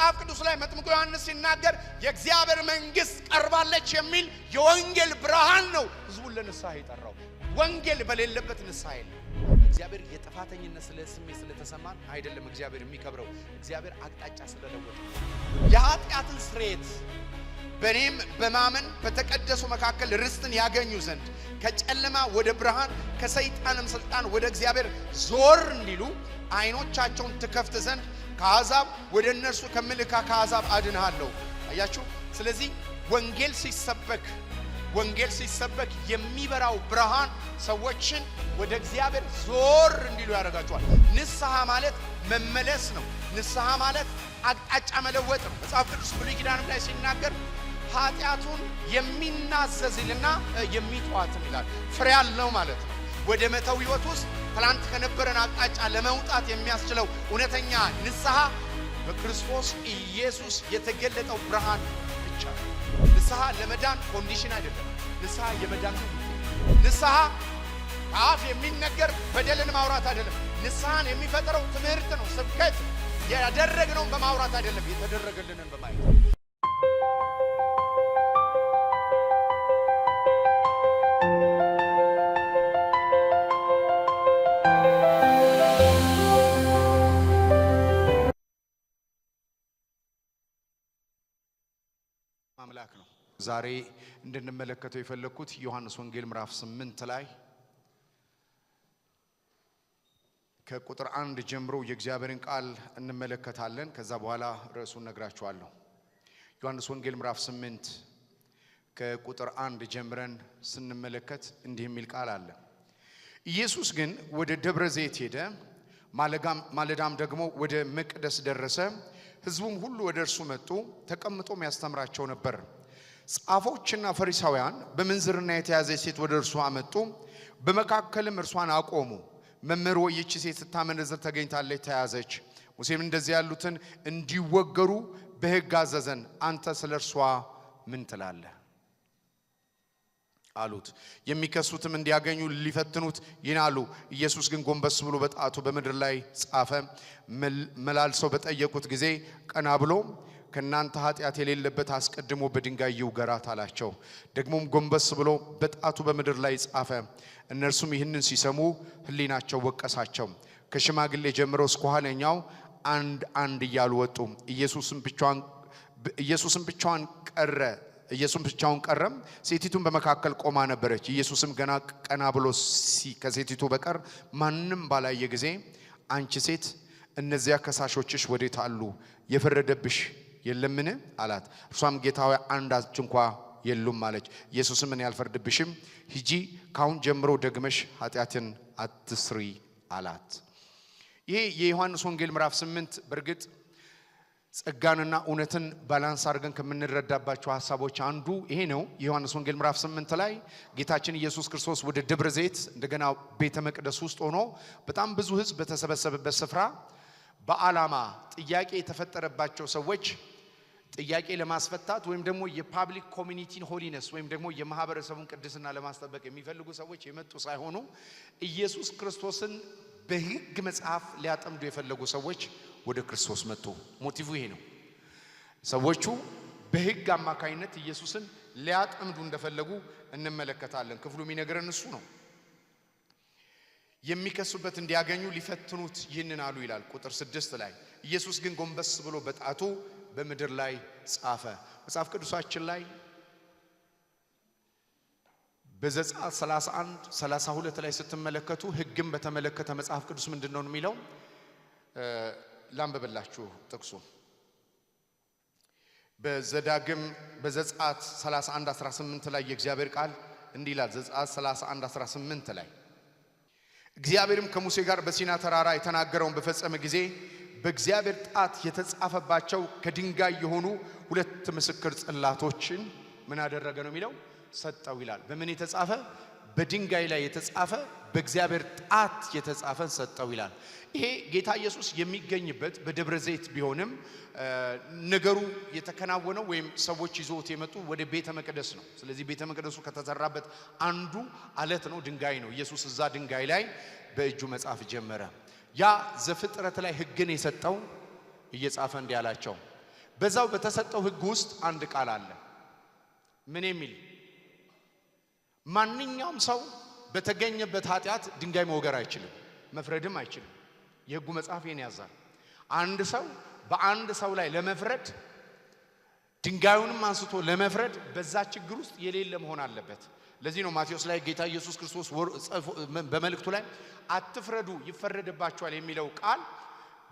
መጽሐፍ ቅዱስ ላይ መጥምቁ ዮሐንስ ሲናገር የእግዚአብሔር መንግስት ቀርባለች የሚል የወንጌል ብርሃን ነው ህዝቡን ለንስሐ የጠራው። ወንጌል በሌለበት ንስሐ የለም። እግዚአብሔር የጥፋተኝነት ስሜት ስለተሰማን አይደለም እግዚአብሔር የሚከብረው፣ እግዚአብሔር አቅጣጫ ስለለወጠ የኃጢአትን ስርየት በኔም በማመን በተቀደሱ መካከል ርስትን ያገኙ ዘንድ ከጨለማ ወደ ብርሃን ከሰይጣንም ስልጣን ወደ እግዚአብሔር ዞር እንዲሉ አይኖቻቸውን ትከፍት ዘንድ ከአሕዛብ ወደ እነርሱ ከምልካ ከአሕዛብ አድንሃለሁ። አያችሁ። ስለዚህ ወንጌል ሲሰበክ የሚበራው ብርሃን ሰዎችን ወደ እግዚአብሔር ዞር እንዲሉ ያደርጋቸዋል። ንስሐ ማለት መመለስ ነው። ንስሐ ማለት አቅጣጫ መለወጥ ነው። መጽሐፍ ቅዱስ ብሉይ ኪዳንም ላይ ሲናገር ኃጢአቱን የሚናዘዝልና የሚተዋት ይላል። ፍሬ ያለው ማለት ነው። ወደ መተው ህይወት ውስጥ ትላንት ከነበረን አቅጣጫ ለመውጣት የሚያስችለው እውነተኛ ንስሐ በክርስቶስ ኢየሱስ የተገለጠው ብርሃን ብቻ ነው። ንስሐ ለመዳን ኮንዲሽን አይደለም። ንስሐ የመዳን ነው። ንስሐ አፍ የሚነገር በደልን ማውራት አይደለም። ንስሐን የሚፈጥረው ትምህርት ነው፣ ስብከት። ያደረግነውን በማውራት አይደለም፣ የተደረገልንን በማየት። አምላክ ነው። ዛሬ እንድንመለከተው የፈለኩት ዮሐንስ ወንጌል ምዕራፍ 8 ላይ ከቁጥር 1 ጀምሮ የእግዚአብሔርን ቃል እንመለከታለን። ከዛ በኋላ ርዕሱን ነግራችኋለሁ። ዮሐንስ ወንጌል ምዕራፍ 8 ከቁጥር 1 ጀምረን ስንመለከት እንዲህ የሚል ቃል አለ። ኢየሱስ ግን ወደ ደብረ ዘይት ሄደ። ማለዳም ደግሞ ወደ መቅደስ ደረሰ። ሕዝቡም ሁሉ ወደ እርሱ መጡ። ተቀምጦም ያስተምራቸው ነበር። ጻፎችና ፈሪሳውያን በምንዝርና የተያዘች ሴት ወደ እርሱ አመጡ። በመካከልም እርሷን አቆሙ። መምህር ሆይ ይህች ሴት ስታመነዝር ተገኝታለች፣ ተያዘች። ሙሴም እንደዚህ ያሉትን እንዲወገሩ በሕግ አዘዘን። አንተ ስለ እርሷ ምን ትላለህ አሉት። የሚከሱትም እንዲያገኙ ሊፈትኑት ይናሉ። ኢየሱስ ግን ጎንበስ ብሎ በጣቱ በምድር ላይ ጻፈ። መላልሰው በጠየቁት ጊዜ ቀና ብሎ ከናንተ ኃጢአት የሌለበት አስቀድሞ በድንጋይ ይውገራት አላቸው። ደግሞም ጎንበስ ብሎ በጣቱ በምድር ላይ ጻፈ። እነርሱም ይህንን ሲሰሙ ሕሊናቸው ወቀሳቸው። ከሽማግሌ ጀምረው እስከ ኋለኛው አንድ እያሉ ወጡ። ኢየሱስም ብቻውን ቀረም። ሴቲቱም በመካከል ቆማ ነበረች። ኢየሱስም ገና ቀና ብሎ ከሴቲቱ በቀር ማንም ባላየ ጊዜ አንቺ ሴት እነዚያ ከሳሾችሽ ወዴት አሉ? የፈረደብሽ የለምን አላት። እርሷም ጌታ ሆይ አንዳች እንኳ የሉም አለች። ኢየሱስም እኔ አልፈርድብሽም፣ ሂጂ ካሁን ጀምሮ ደግመሽ ኃጢአትን አትስሪ አላት። ይሄ የዮሐንስ ወንጌል ምዕራፍ 8 በእርግጥ ጸጋንና እውነትን ባላንስ አድርገን ከምንረዳባቸው ሐሳቦች አንዱ ይሄ ነው። የዮሐንስ ወንጌል ምዕራፍ 8 ላይ ጌታችን ኢየሱስ ክርስቶስ ወደ ደብረ ዘይት እንደገና ቤተ መቅደስ ውስጥ ሆኖ በጣም ብዙ ሕዝብ በተሰበሰበበት ስፍራ በዓላማ ጥያቄ የተፈጠረባቸው ሰዎች ጥያቄ ለማስፈታት ወይም ደግሞ የፓብሊክ ኮሚኒቲን ሆሊነስ ወይም ደግሞ የማህበረሰቡን ቅድስና ለማስጠበቅ የሚፈልጉ ሰዎች የመጡ ሳይሆኑ ኢየሱስ ክርስቶስን በሕግ መጽሐፍ ሊያጠምዱ የፈለጉ ሰዎች ወደ ክርስቶስ መጡ። ሞቲቭ ይሄ ነው። ሰዎቹ በሕግ አማካይነት ኢየሱስን ሊያጠምዱ እንደፈለጉ እንመለከታለን። ክፍሉ የሚነግረን እሱ ነው። የሚከሱበት እንዲያገኙ ሊፈትኑት ይህንን አሉ ይላል ቁጥር 6 ላይ። ኢየሱስ ግን ጎንበስ ብሎ በጣቱ በምድር ላይ ጻፈ። መጽሐፍ ቅዱሳችን ላይ በዘጸአት 31-32 ላይ ስትመለከቱ ሕግን በተመለከተ መጽሐፍ ቅዱስ ምንድነው የሚለው? ላንብብላችሁ ጥቅሱ። በዘጸአት 31:18 ላይ የእግዚአብሔር ቃል እንዲህ ይላል። ዘጸአት 31:18 ላይ እግዚአብሔርም ከሙሴ ጋር በሲና ተራራ የተናገረውን በፈጸመ ጊዜ በእግዚአብሔር ጣት የተጻፈባቸው ከድንጋይ የሆኑ 2 ምስክር ጽላቶችን ምን አደረገ ነው የሚለው? ሰጠው ይላል። በምን የተጻፈ? በድንጋይ ላይ የተጻፈ በእግዚአብሔር ጣት የተጻፈን ሰጠው ይላል። ይሄ ጌታ ኢየሱስ የሚገኝበት በደብረ ዘይት ቢሆንም ነገሩ የተከናወነው ወይም ሰዎች ይዘውት የመጡ ወደ ቤተ መቅደስ ነው። ስለዚህ ቤተ መቅደሱ ከተሰራበት አንዱ አለት ነው፣ ድንጋይ ነው። ኢየሱስ እዛ ድንጋይ ላይ በእጁ መጻፍ ጀመረ። ያ ዘፍጥረት ላይ ሕግን የሰጠው እየጻፈ እንዲህ አላቸው፣ በዛው በተሰጠው ሕግ ውስጥ አንድ ቃል አለ። ምን የሚል? ማንኛውም ሰው በተገኘበት ኃጢአት ድንጋይ መወገር አይችልም፣ መፍረድም አይችልም። የሕጉ መጽሐፍ ይሄን ያዛል። አንድ ሰው በአንድ ሰው ላይ ለመፍረድ ድንጋዩንም አንስቶ ለመፍረድ በዛ ችግር ውስጥ የሌለ መሆን አለበት። ለዚህ ነው ማቴዎስ ላይ ጌታ ኢየሱስ ክርስቶስ በመልእክቱ ላይ አትፍረዱ ይፈረድባችኋል የሚለው ቃል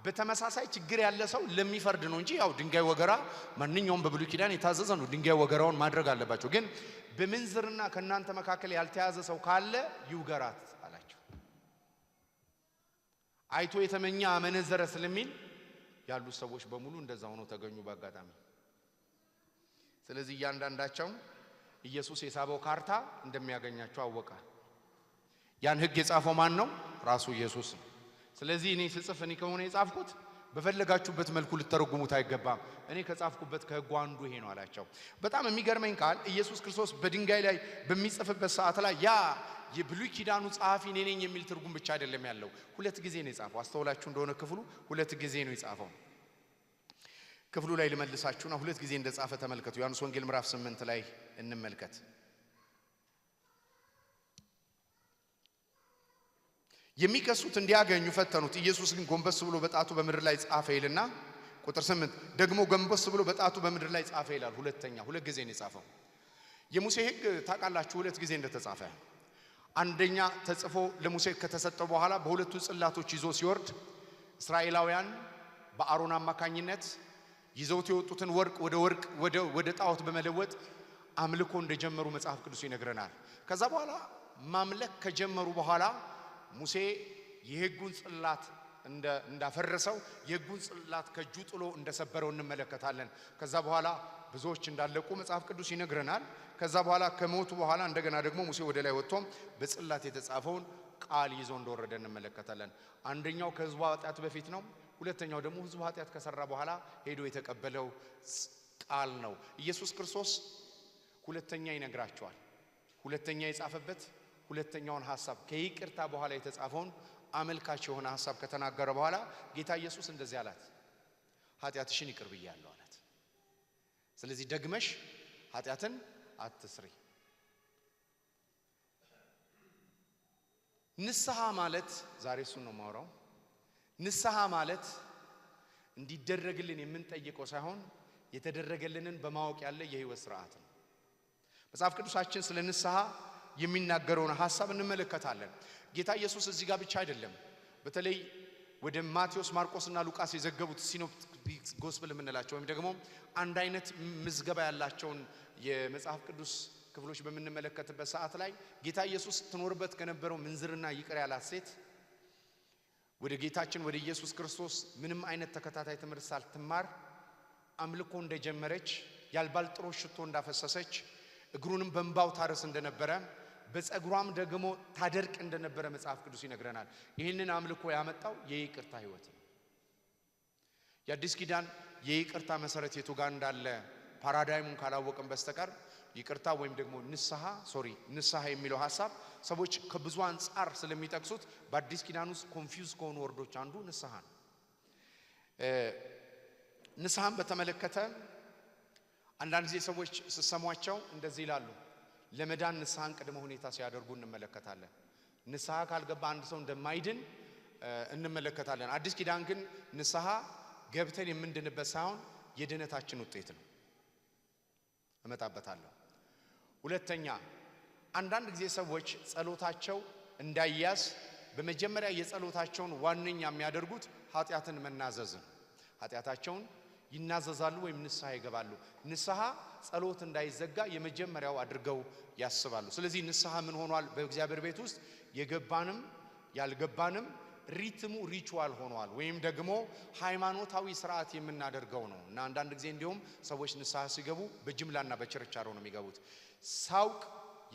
በተመሳሳይ ችግር ያለ ሰው ለሚፈርድ ነው እንጂ ያው ድንጋይ ወገራ ማንኛውም በብሉይ ኪዳን የታዘዘ ነው። ድንጋይ ወገራውን ማድረግ አለባቸው። ግን በምንዝርና ከናንተ መካከል ያልተያዘ ሰው ካለ ይውገራት አላቸው። አይቶ የተመኘ አመነዘረ ስለሚል ያሉ ሰዎች በሙሉ እንደዛ ሆነው ተገኙ በአጋጣሚ። ስለዚህ እያንዳንዳቸው ኢየሱስ የሳበው ካርታ እንደሚያገኛቸው አወቀ። ያን ሕግ የጻፈው ማን ነው? ራሱ ኢየሱስ ነው። ስለዚህ እኔ ስጽፍ እኔ ከሆነ የጻፍኩት በፈለጋችሁበት መልኩ ልተረጉሙት አይገባም። እኔ ከጻፍኩበት ከሕጉ አንዱ ይሄ ነው አላቸው። በጣም የሚገርመኝ ቃል ኢየሱስ ክርስቶስ በድንጋይ ላይ በሚጽፍበት ሰዓት ላይ ያ የብሉይ ኪዳኑ ጸሐፊ እኔ ነኝ የሚል ትርጉም ብቻ አይደለም ያለው። ሁለት ጊዜ ነው የጻፈው። አስተውላችሁ እንደሆነ ክፍሉ ሁለት ጊዜ ነው የጻፈው። ክፍሉ ላይ ልመልሳችሁና ሁለት ጊዜ እንደጻፈ ተመልከቱ። ዮሐንስ ወንጌል ምዕራፍ 8 ላይ እንመልከት። የሚከሱት እንዲያገኙ ፈተኑት። ኢየሱስ ግን ጎንበስ ብሎ በጣቱ በምድር ላይ ጻፈ ይልና ቁጥር 8 ደግሞ ጎንበስ ብሎ በጣቱ በምድር ላይ ጻፈ ይላል። ሁለት ጊዜ ነው የጻፈው። የሙሴ ሕግ ታውቃላችሁ ሁለት ጊዜ እንደተጻፈ። አንደኛ ተጽፎ ለሙሴ ከተሰጠው በኋላ በሁለቱ ጽላቶች ይዞ ሲወርድ እስራኤላውያን በአሮን አማካኝነት ይዘውት የወጡትን ወርቅ ወደ ጣዖት በመለወጥ አምልኮ እንደጀመሩ መጽሐፍ ቅዱስ ይነግረናል። ከዛ በኋላ ማምለክ ከጀመሩ በኋላ ሙሴ የሕጉን ጽላት እንዳፈረሰው የሕጉን ጽላት ከእጁ ጥሎ እንደሰበረው እንመለከታለን። ከዛ በኋላ ብዙዎች እንዳለቁ መጽሐፍ ቅዱስ ይነግረናል። ከዛ በኋላ ከሞቱ በኋላ እንደገና ደግሞ ሙሴ ወደ ላይ ወጥቶ በጽላት የተጻፈውን ቃል ይዞ እንደወረደ እንመለከታለን። አንደኛው ከሕዝቡ ኃጢአት በፊት ነው። ሁለተኛው ደግሞ ሕዝቡ ኃጢአት ከሰራ በኋላ ሄዶ የተቀበለው ቃል ነው። ኢየሱስ ክርስቶስ ሁለተኛ ይነግራቸዋል። ሁለተኛ የጻፈበት ሁለተኛውን ሐሳብ ከይቅርታ በኋላ የተጻፈውን አመልካች የሆነ ሐሳብ ከተናገረ በኋላ ጌታ ኢየሱስ እንደዚህ አላት፣ ኃጢአትሽን ይቅር ብያለሁ አላት። ስለዚህ ደግመሽ ኃጢአትን አትስሪ። ንስሐ ማለት ዛሬ እሱን ነው የማወራው። ንስሐ ማለት እንዲደረግልን የምንጠይቀው ሳይሆን የተደረገልንን በማወቅ ያለ የህይወት ስርዓት ነው። መጽሐፍ ቅዱሳችን ስለ ንስሐ የሚናገረውን ሐሳብ እንመለከታለን። ጌታ ኢየሱስ እዚህ ጋር ብቻ አይደለም። በተለይ ወደ ማቴዎስ፣ ማርቆስና ሉቃስ የዘገቡት ሲኖፕቲክ ጎስፔል የምንላቸው ወይም ደግሞ አንድ አይነት ምዝገባ ያላቸውን የመጽሐፍ ቅዱስ ክፍሎች በምንመለከትበት ሰዓት ላይ ጌታ ኢየሱስ ትኖርበት ከነበረው ምንዝርና ይቅር ያላት ሴት ወደ ጌታችን ወደ ኢየሱስ ክርስቶስ ምንም አይነት ተከታታይ ትምህርት ሳትማር አምልኮ እንደጀመረች፣ ያልባልጥሮስ ሽቶ እንዳፈሰሰች፣ እግሩንም በእንባው ታረስ እንደነበረ፣ በፀጉሯም ደግሞ ታደርቅ እንደነበረ መጽሐፍ ቅዱስ ይነግረናል። ይህንን አምልኮ ያመጣው የይቅርታ ህይወት ነው። የአዲስ ኪዳን የይቅርታ መሰረት የቱ ጋር እንዳለ ፓራዳይሙን ካላወቅን በስተቀር ይቅርታ ወይም ደግሞ ንስሐ የሚለው ሐሳብ ሰዎች ከብዙ አንጻር ስለሚጠቅሱት በአዲስ ኪዳን ውስጥ ኮንፊውዝ ከሆኑ ወርዶች አንዱ ንስሐ ነው። ንስሐን በተመለከተ አንዳንድ ጊዜ ሰዎች ሲሰሟቸው እንደዚህ ይላሉ። ለመዳን ንስሐን ቅድመ ሁኔታ ሲያደርጉ እንመለከታለን። ንስሐ ካልገባ አንድ ሰው እንደማይድን እንመለከታለን። አዲስ ኪዳን ግን ንስሐ ገብተን የምንድንበት ሳይሆን የድነታችን ውጤት ነው። እመጣበታለሁ። ሁለተኛ፣ አንዳንድ ጊዜ ሰዎች ጸሎታቸው እንዳይያዝ በመጀመሪያ የጸሎታቸውን ዋነኛ የሚያደርጉት ኃጢአትን መናዘዝ ነው። ኃጢአታቸውን ይናዘዛሉ ወይም ንስሐ ይገባሉ። ንስሐ ጸሎት እንዳይዘጋ የመጀመሪያው አድርገው ያስባሉ። ስለዚህ ንስሐ ምን ሆኗል? በእግዚአብሔር ቤት ውስጥ የገባንም ያልገባንም ሪቹዋል ሆኗል፣ ወይም ደግሞ ሃይማኖታዊ ስርዓት የምናደርገው ነው። እና አንዳንድ ጊዜ እንዲሁም ሰዎች ንስሐ ሲገቡ በጅምላና በችርቻሮ ነው የሚገቡት። ሳውቅ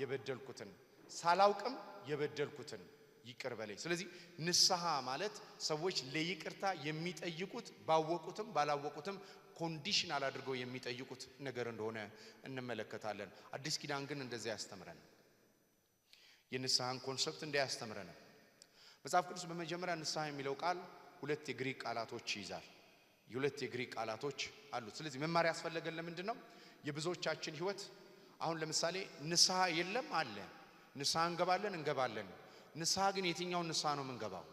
የበደልኩትን ሳላውቅም የበደልኩትን ይቅር በለኝ። ስለዚህ ንስሐ ማለት ሰዎች ለይቅርታ የሚጠይቁት ባወቁትም ባላወቁትም ኮንዲሽናል አድርገው የሚጠይቁት ነገር እንደሆነ እንመለከታለን። አዲስ ኪዳን ግን እንደዚያ ያስተምረን፣ የንስሐን ኮንሰፕት እንዳያስተምረን። መጽሐፍ ቅዱስ በመጀመሪያ ንስሐ የሚለው ቃል ሁለት የግሪክ ቃላቶች ይይዛል። የሁለት የግሪክ ቃላቶች አሉት። ስለዚህ መማር ያስፈልገን ለምንድነው? የብዙዎቻችን ህይወት አሁን ለምሳሌ ንስሐ የለም አለ። ንስሐ እንገባለን። ንስሐ ግን የትኛው ንስሐ ነው የምንገባው?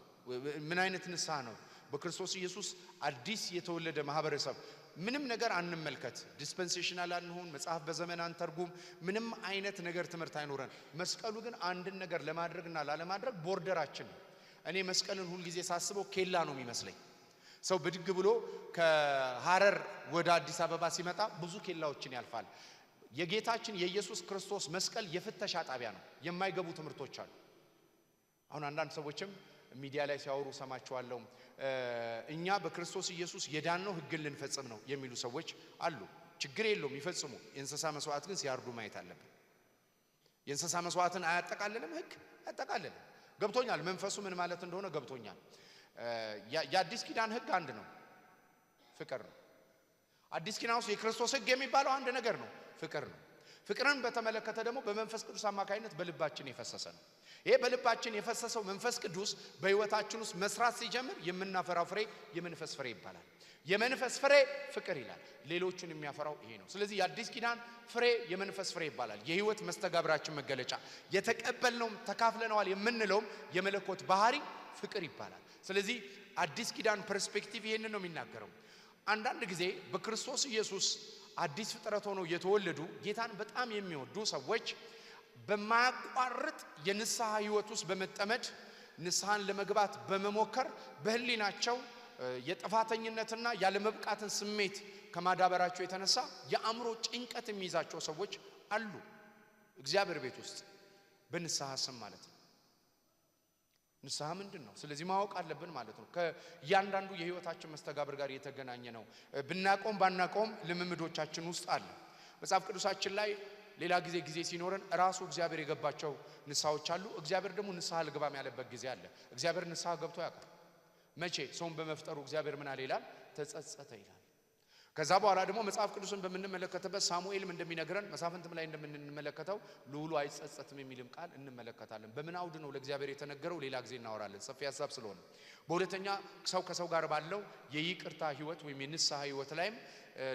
ምን አይነት ንስሐ ነው? በክርስቶስ ኢየሱስ አዲስ የተወለደ ማህበረሰብ ምንም ነገር አንመልከት። ዲስፔንሴሽናል አንሆን፣ መጽሐፍ በዘመን አንተርጉም፣ ምንም አይነት ነገር ትምህርት አይኖረን። መስቀሉ ግን አንድን ነገር ለማድረግና ላለማድረግ ቦርደራችን ነው። እኔ መስቀልን ሁሉ ጊዜ ሳስበው ኬላ ነው የሚመስለኝ። ሰው ብድግ ብሎ ከሐረር ወደ አዲስ አበባ ሲመጣ ብዙ ኬላዎችን ያልፋል። የጌታችን የኢየሱስ ክርስቶስ መስቀል የፍተሻ ጣቢያ ነው። የማይገቡ ትምህርቶች አሉ። አሁን አንዳንድ ሰዎችም ሚዲያ ላይ ሲያወሩ ሰማቸዋለሁ። እኛ በክርስቶስ ኢየሱስ የዳነው ሕግን ልንፈጽም ነው የሚሉ ሰዎች አሉ። ችግር የለውም ይፈጽሙ። የእንስሳ መስዋዕት ግን ሲያርዱ ማየት አለብን። የእንስሳ መስዋዕትን አያጠቃልልም ሕግ አያጠቃልልም። ገብቶኛል። መንፈሱ ምን ማለት እንደሆነ ገብቶኛል። የአዲስ ኪዳን ሕግ አንድ ነው፣ ፍቅር ነው። አዲስ ኪዳን ውስጥ የክርስቶስ ሕግ የሚባለው አንድ ነገር ነው፣ ፍቅር ነው። ፍቅርን በተመለከተ ደግሞ በመንፈስ ቅዱስ አማካይነት በልባችን የፈሰሰ ነው። ይሄ በልባችን የፈሰሰው መንፈስ ቅዱስ በህይወታችን ውስጥ መስራት ሲጀምር የምናፈራው ፍሬ የመንፈስ ፍሬ ይባላል። የመንፈስ ፍሬ ፍቅር ይላል። ሌሎችን የሚያፈራው ይሄ ነው። ስለዚህ የአዲስ ኪዳን ፍሬ የመንፈስ ፍሬ ይባላል። የህይወት መስተጋብራችን መገለጫ የተቀበልነው ተካፍለነዋል የምንለውም የመለኮት ባህሪ ፍቅር ይባላል። ስለዚህ አዲስ ኪዳን ፐርስፔክቲቭ ይሄንን ነው የሚናገረው። አንዳንድ ጊዜ በክርስቶስ ኢየሱስ አዲስ ፍጥረት ሆነው የተወለዱ ጌታን በጣም የሚወዱ ሰዎች በማያቋርጥ የንስሐ ህይወት ውስጥ በመጠመድ ንስሐን ለመግባት በመሞከር በህሊናቸው የጥፋተኝነትና ያለመብቃትን ስሜት ከማዳበራቸው የተነሳ የአእምሮ ጭንቀት የሚይዛቸው ሰዎች አሉ። እግዚአብሔር ቤት ውስጥ በንስሐ ስም ማለት ነው። ንስሐ ምንድነው? ስለዚህ ማወቅ አለብን ማለት ነው። ከእያንዳንዱ የህይወታችን መስተጋብር ጋር የተገናኘ ነው። ብናቆም ባናቆም ልምምዶቻችን ውስጥ አለ። መጽሐፍ ቅዱሳችን ላይ ሌላ ጊዜ ሲኖረን ራሱ እግዚአብሔር የገባቸው ንስሐዎች አሉ። እግዚአብሔር ደግሞ ንስሐ ልግባም ያለበት ጊዜ አለ። እግዚአብሔር ንስሐ ገብቶ ያውቃል። መቼ? ሰውን በመፍጠሩ እግዚአብሔር ምን አለ ይላል? ተጸጸተ ይላል። ከዛ በኋላ ደግሞ መጽሐፍ ቅዱስን በመንመለከተበት ሳሙኤልም እንደሚነግረን መሳፍንትም ላይ እንደምንመለከተው ልዑሉ አይጸጸትም የሚልም ቃል እንመለከታለን። በምን አውድ ነው ለእግዚአብሔር የተነገረው? ሌላ ጊዜ እናወራለን፣ ሰፊ ሐሳብ ስለሆነ። በሁለተኛ ሰው ከሰው ጋር ባለው የይቅርታ ህይወት ወይም የንስሐ ህይወት ላይም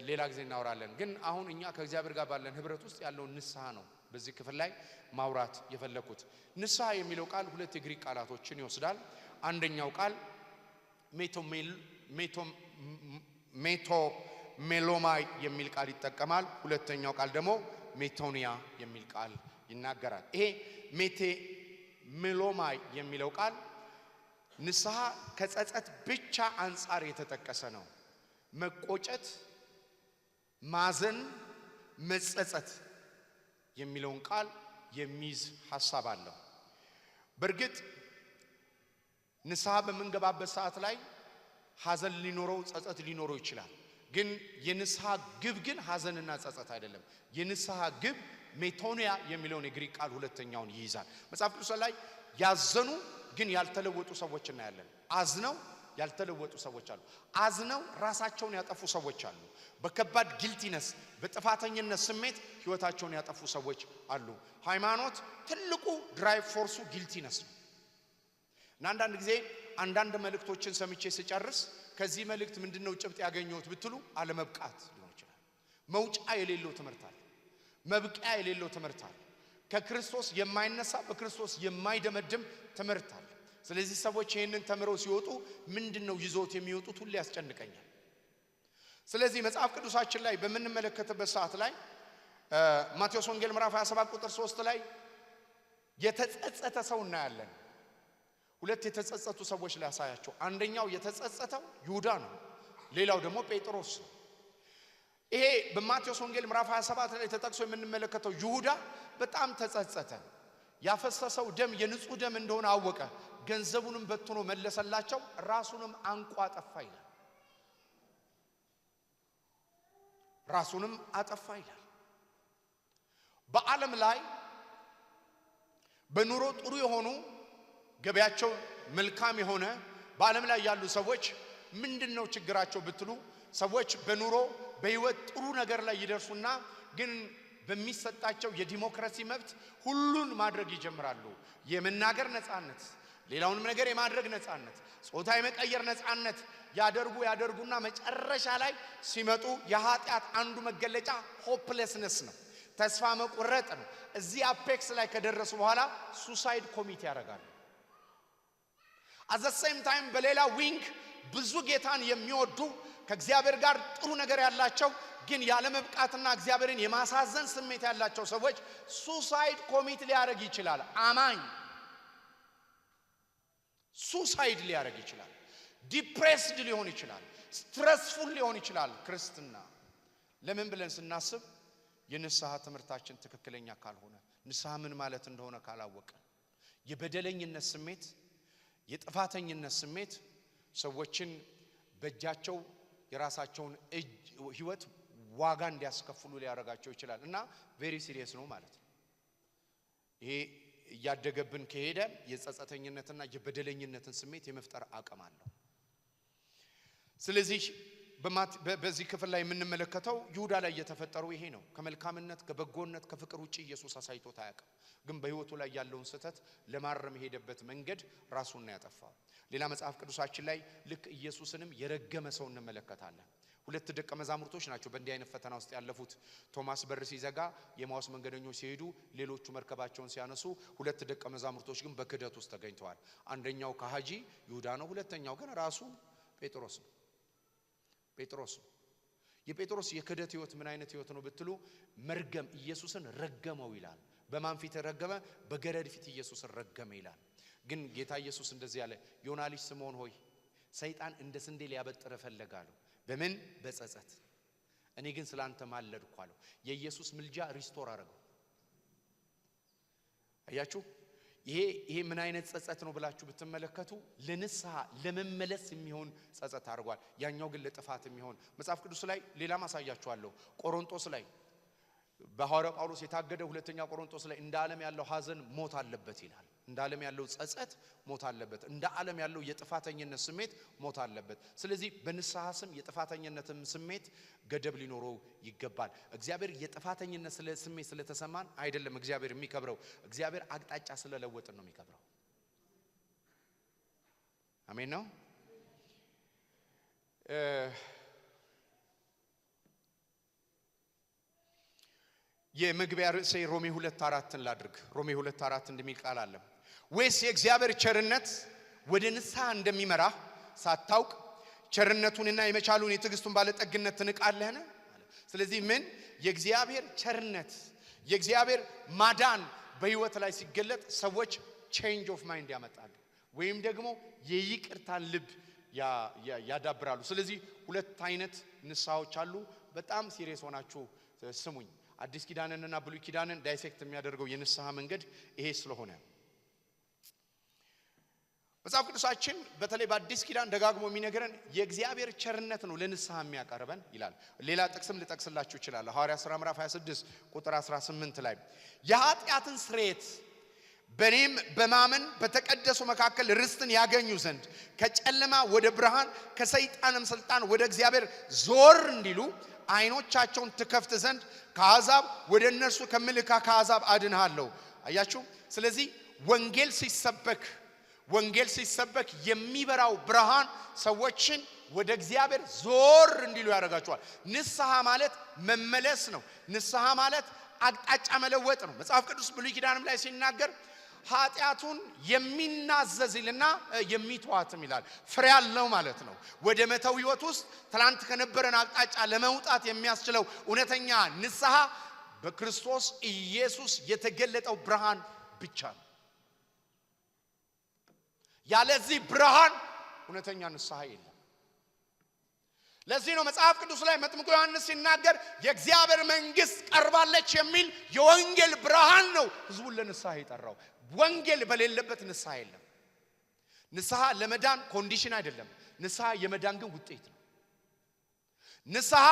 ሌላ ጊዜ እናወራለን። ግን አሁን እኛ ከእግዚአብሔር ጋር ባለን ህብረት ውስጥ ያለው ንስሐ ነው በዚህ ክፍል ላይ ማውራት የፈለኩት። ንስሐ የሚለው ቃል ሁለት የግሪክ ቃላቶችን ይወስዳል። አንደኛው ቃል ሜሎማይ የሚል ቃል ይጠቀማል። ሁለተኛው ቃል ደግሞ ሜቶኒያ የሚል ቃል ይናገራል። ይሄ ሜሎማይ የሚለው ቃል ንስሐ ከጸጸት ብቻ አንጻር የተጠቀሰ ነው። መቆጨት፣ ማዘን፣ መጸጸት የሚለውን ቃል የሚይዝ ሐሳብ አለው። በእርግጥ ንስሐ በምንገባበት ሰዓት ላይ ሐዘን ሊኖረው ጸጸት ሊኖረው ይችላል። ግን የንስሐ ግብ ግን ሐዘንና ጸጸት አይደለም። የንስሐ ግብ ሜቶኒያ የሚለውን የግሪክ ቃል ሁለተኛውን ይይዛል። መጽሐፍ ቅዱስ ላይ ያዘኑ ግን ያልተለወጡ ሰዎች እናያለን። አዝነው ያልተለወጡ ሰዎች አሉ። አዝነው ራሳቸውን ያጠፉ ሰዎች አሉ። በከባድ ጊልቲነስ በጥፋተኝነት ስሜት ህይወታቸውን ያጠፉ ሰዎች አሉ። ሃይማኖት ትልቁ ድራይቭ ፎርሱ ጊልቲነስ ነው። እና አንዳንድ ጊዜ አንዳንድ መልእክቶችን ሰምቼ ስጨርስ ከዚህ መልእክት ምንድነው ጭብጥ ያገኘሁት ብትሉ አለመብቃት ሊሆን ይችላል። መውጫ የሌለው ትምህርት አለ። መብቂያ የሌለው ትምህርት አለ። ከክርስቶስ የማይነሳ በክርስቶስ የማይደመድም ትምህርት አለ። ስለዚህ ሰዎች ይሄንን ተምረው ሲወጡ ምንድነው ይዞት የሚወጡት ሁሉ ያስጨንቀኛል። ስለዚህ መጽሐፍ ቅዱሳችን ላይ በመንመለከተበት ሰዓት ላይ ማቴዎስ ወንጌል ምዕራፍ 27 ቁጥር 3 ላይ የተጸጸተ ሰው እናያለን። ሁለት የተጸጸቱ ሰዎች ላይ ያሳያቸው። አንደኛው የተጸጸተው ይሁዳ ነው፣ ሌላው ደግሞ ጴጥሮስ ነው። ይሄ በማቴዎስ ወንጌል ምዕራፍ 27 ላይ ተጠቅሶ የምንመለከተው ይሁዳ በጣም ተጸጸተ። ያፈሰሰው ደም የንጹህ ደም እንደሆነ አወቀ። ገንዘቡንም በትኖ መለሰላቸው፣ ራሱንም አንቆ አጠፋ ይላል። ራሱንም አጠፋ ይላል። በዓለም ላይ በኑሮ ጥሩ የሆኑ ገበያቸው መልካም የሆነ በዓለም ላይ ያሉ ሰዎች ምንድነው ችግራቸው ብትሉ፣ ሰዎች በኑሮ በህይወት ጥሩ ነገር ላይ ይደርሱና ግን በሚሰጣቸው የዲሞክራሲ መብት ሁሉን ማድረግ ይጀምራሉ። የመናገር ነፃነት፣ ሌላውንም ነገር የማድረግ ነፃነት፣ ጾታ የመቀየር ነፃነት፣ ያደርጉና መጨረሻ ላይ ሲመጡ የኃጢአት አንዱ መገለጫ ሆፕለስነስ ነው፣ ተስፋ መቁረጥ ነው። እዚህ አፔክስ ላይ ከደረሱ በኋላ ሱሳይድ ኮሚት ያደርጋሉ። at the same time በሌላ ዊንግ ብዙ ጌታን የሚወዱ ከእግዚአብሔር ጋር ጥሩ ነገር ያላቸው ግን ያለ መብቃትና እግዚአብሔርን የማሳዘን ስሜት ያላቸው ሰዎች ሱሳይድ ኮሚት ሊያደርግ ይችላል። አማኝ ሱሳይድ ሊያደርግ ይችላል። ዲፕሬስድ ሊሆን ይችላል። ስትረስፉል ሊሆን ይችላል። ክርስትና ለምን ብለን ስናስብ የንስሐ ትምህርታችን ትክክለኛ ካልሆነ፣ ንስሐ ምን ማለት እንደሆነ ካላወቀ፣ የበደለኝነት ስሜት የጥፋተኝነት ስሜት ሰዎችን በእጃቸው የራሳቸውን ህይወት ዋጋ እንዲያስከፍሉ ሊያረጋቸው ይችላል እና ቬሪ ሲሪየስ ነው ማለት ነው። ይሄ ያደገብን ከሄደ የጸጸተኝነትና የበደለኝነትን ስሜት የመፍጠር አቅም አለው። ስለዚህ በዚህ ክፍል ላይ የምንመለከተው ይሁዳ ላይ የተፈጠረው ይሄ ነው። ከመልካምነት ከበጎነት ከፍቅር ውጪ ኢየሱስ አሳይቶት አያውቅም። ግን በህይወቱ ላይ ያለውን ስህተት ለማረም ሄደበት መንገድ ራሱን ነው ያጠፋው። ሌላ መጽሐፍ ቅዱሳችን ላይ ልክ ኢየሱስንም የረገመ ሰው እንመለከታለን። ሁለት ደቀ መዛሙርቶች ናቸው በእንዲህ አይነት ፈተና ውስጥ ያለፉት። ቶማስ በር ሲዘጋ የማውስ መንገደኞች ሲሄዱ ሌሎቹ መርከባቸውን ሲያነሱ፣ ሁለት ደቀ መዛሙርቶች ግን በክህደት ውስጥ ተገኝተዋል። አንደኛው ከሃጂ ይሁዳ ነው፣ ሁለተኛው ግን ራሱ ጴጥሮስ ነው። የጴጥሮስ የክህደት ህይወት ምን አይነት ህይወት ነው ብትሉ፣ መርገም ኢየሱስን ረገመው ይላል። በማን ፊት ረገመ? በገረድ ፊት ኢየሱስን ረገመ ይላል። ግን ጌታ ኢየሱስ እንደዚህ ያለ፣ ዮና ልጅ ስምዖን ሆይ ሰይጣን እንደ ስንዴ ሊያበጥር ፈለጋለሁ። በምን? በጸጸት። እኔ ግን ስላንተ ማለድኩ አለው። የኢየሱስ ምልጃ ሪስቶር አረገው። አያችሁ? ይሄ ምን አይነት ጸጸት ነው ብላችሁ ብትመለከቱ፣ ለንስሐ ለመመለስ የሚሆን ጸጸት አድርጓል። ያኛው ግን ለጥፋት የሚሆን መጽሐፍ ቅዱስ ላይ ሌላ ማሳያችኋለሁ። ቆሮንቶስ ላይ በሐዋርያው ጳውሎስ የታገደ ሁለተኛ ቆሮንቶስ ላይ እንደ ዓለም ያለው ሐዘን ሞት አለበት ይላል። እንደ ዓለም ያለው ጸጸት ሞት አለበት። እንደ ዓለም ያለው የጥፋተኝነት ስሜት ሞት አለበት። ስለዚህ በንስሐ ስም የጥፋተኝነትም ስሜት ገደብ ሊኖረው ይገባል። እግዚአብሔር የጥፋተኝነት ስሜት ስለተሰማን አይደለም እግዚአብሔር የሚከብረው፣ እግዚአብሔር አቅጣጫ ስለለወጥን ነው የሚከብረው። አሜን ነው። የመግቢያ ርዕሴ ሮሜ 2:4 ላድርግ። ሮሜ 2:4 እንደሚል ቃል አለ። ወይስ የእግዚአብሔር ቸርነት ወደ ንስሐ እንደሚመራ ሳታውቅ ቸርነቱንና የመቻሉን የትዕግስቱን ባለጠግነት ትንቃለህን? ስለዚህ ምን የእግዚአብሔር ቸርነት የእግዚአብሔር ማዳን በህይወት ላይ ሲገለጥ ሰዎች ቼንጅ ኦፍ ማይንድ ያመጣሉ፣ ወይም ደግሞ የይቅርታን ልብ ያዳብራሉ። ስለዚህ ሁለት አይነት ንስሐዎች አሉ። በጣም ሲሪየስ ሆናችሁ ስሙኝ። አዲስ ኪዳንንና ብሉይ ኪዳንን ዳይሴክት የሚያደርገው የንስሐ መንገድ ይሄ ስለሆነ መጽሐፍ ቅዱሳችን በተለይ በአዲስ ኪዳን ደጋግሞ የሚነገረን የእግዚአብሔር ቸርነት ነው ለንስሐ የሚያቀርበን ይላል። ሌላ ጥቅስም ልጠቅስላችሁ ይችላል። ሐዋርያት ሥራ ምዕራፍ 26 ቁጥር 18 ላይ የኃጢአትን ስርየት በኔም በማመን በተቀደሱ መካከል ርስትን ያገኙ ዘንድ ከጨለማ ወደ ብርሃን ከሰይጣንም ስልጣን ወደ እግዚአብሔር ዞር እንዲሉ አይኖቻቸውን ትከፍት ዘንድ ከአሕዛብ ወደ እነርሱ ከምልካ ከአሕዛብ አድንሃለሁ። አያችሁ? ስለዚህ ወንጌል ሲሰበክ የሚበራው ብርሃን ሰዎችን ወደ እግዚአብሔር ዞር እንዲሉ ያደርጋቸዋል። ንስሐ ማለት መመለስ ነው። ንስሐ ማለት አቅጣጫ መለወጥ ነው። መጽሐፍ ቅዱስ ብሉይ ኪዳንም ላይ ሲናገር ኃጢአቱን የሚናዘዝልና የሚተዋትም ይላል። ፍሬ ያለው ማለት ነው። ወደ መተው ህይወት ውስጥ ትላንት ከነበረን አቅጣጫ ለመውጣት የሚያስችለው እውነተኛ ንስሐ በክርስቶስ ኢየሱስ የተገለጠው ብርሃን ብቻ ነው። ያለዚህ ብርሃን እውነተኛ ንስሐ የለም። ለዚህ ነው መጽሐፍ ቅዱስ ላይ መጥምቁ ዮሐንስ ሲናገር የእግዚአብሔር መንግስት ቀርባለች የሚል የወንጌል ብርሃን ነው ህዝቡን ለንስሐ የጠራው። ወንጌል በሌለበት ንስሐ የለም። ንስሐ ለመዳን ኮንዲሽን አይደለም። ንስሐ የመዳን ግን ውጤት ነው። ንስሐ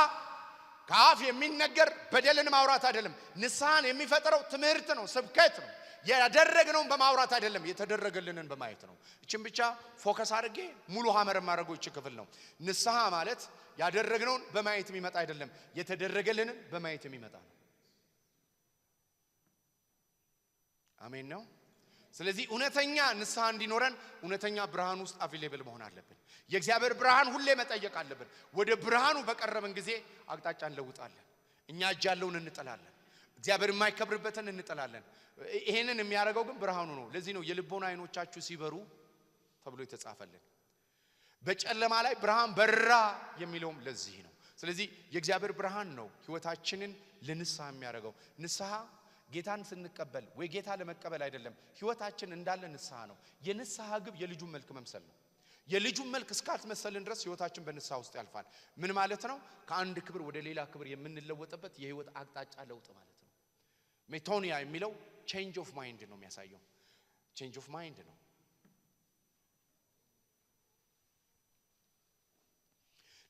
ከአፍ የሚነገር በደልን ማውራት አይደለም። ንስሐን የሚፈጥረው ትምህርት ነው፣ ስብከት ነው። ያደረግነውን በማውራት አይደለም፣ የተደረገልንን በማየት ነው። እቺን ብቻ ፎከስ አድርጌ ሙሉ ሐመር ማድረጉ እቺ ክፍል ነው። ንስሐ ማለት ያደረግነውን በማየት የሚመጣ አይደለም፣ የተደረገልንን በማየት የሚመጣ ነው። አሜን ነው። ስለዚህ እውነተኛ ንስሐ እንዲኖረን እውነተኛ ብርሃን ውስጥ አቬሌብል መሆን አለብን። የእግዚአብሔር ብርሃን ሁሌ መጠየቅ አለብን። ወደ ብርሃኑ በቀረበን ጊዜ አቅጣጫ እንለውጣለን። እኛ እጅ ያለውን እንጥላለን፣ እግዚአብሔር የማይከብርበትን እንጥላለን። ይሄንን የሚያደርገው ግን ብርሃኑ ነው። ለዚህ ነው የልቦና አይኖቻችሁ ሲበሩ ተብሎ የተጻፈልን። በጨለማ ላይ ብርሃን በራ የሚለውም ለዚህ ነው። ስለዚህ የእግዚአብሔር ብርሃን ነው ህይወታችንን ለንስሐ የሚያደርገው። ንስሐ ጌታን ስንቀበል ወይ ጌታ ለመቀበል አይደለም፣ ህይወታችን እንዳለ ንስሐ ነው። የንስሐ ግብ የልጁን መልክ መምሰል ነው። የልጁን መልክ እስካልመሰልን ድረስ ህይወታችን በንስሐ ውስጥ ያልፋል። ምን ማለት ነው? ከአንድ ክብር ወደ ሌላ ክብር የምንለወጥበት የህይወት አቅጣጫ ለውጥ ማለት ነው። ሜቶኒያ የሚለው ቼንጅ ኦፍ ማይንድ ነው የሚያሳየው። ቼንጅ ኦፍ ማይንድ ነው።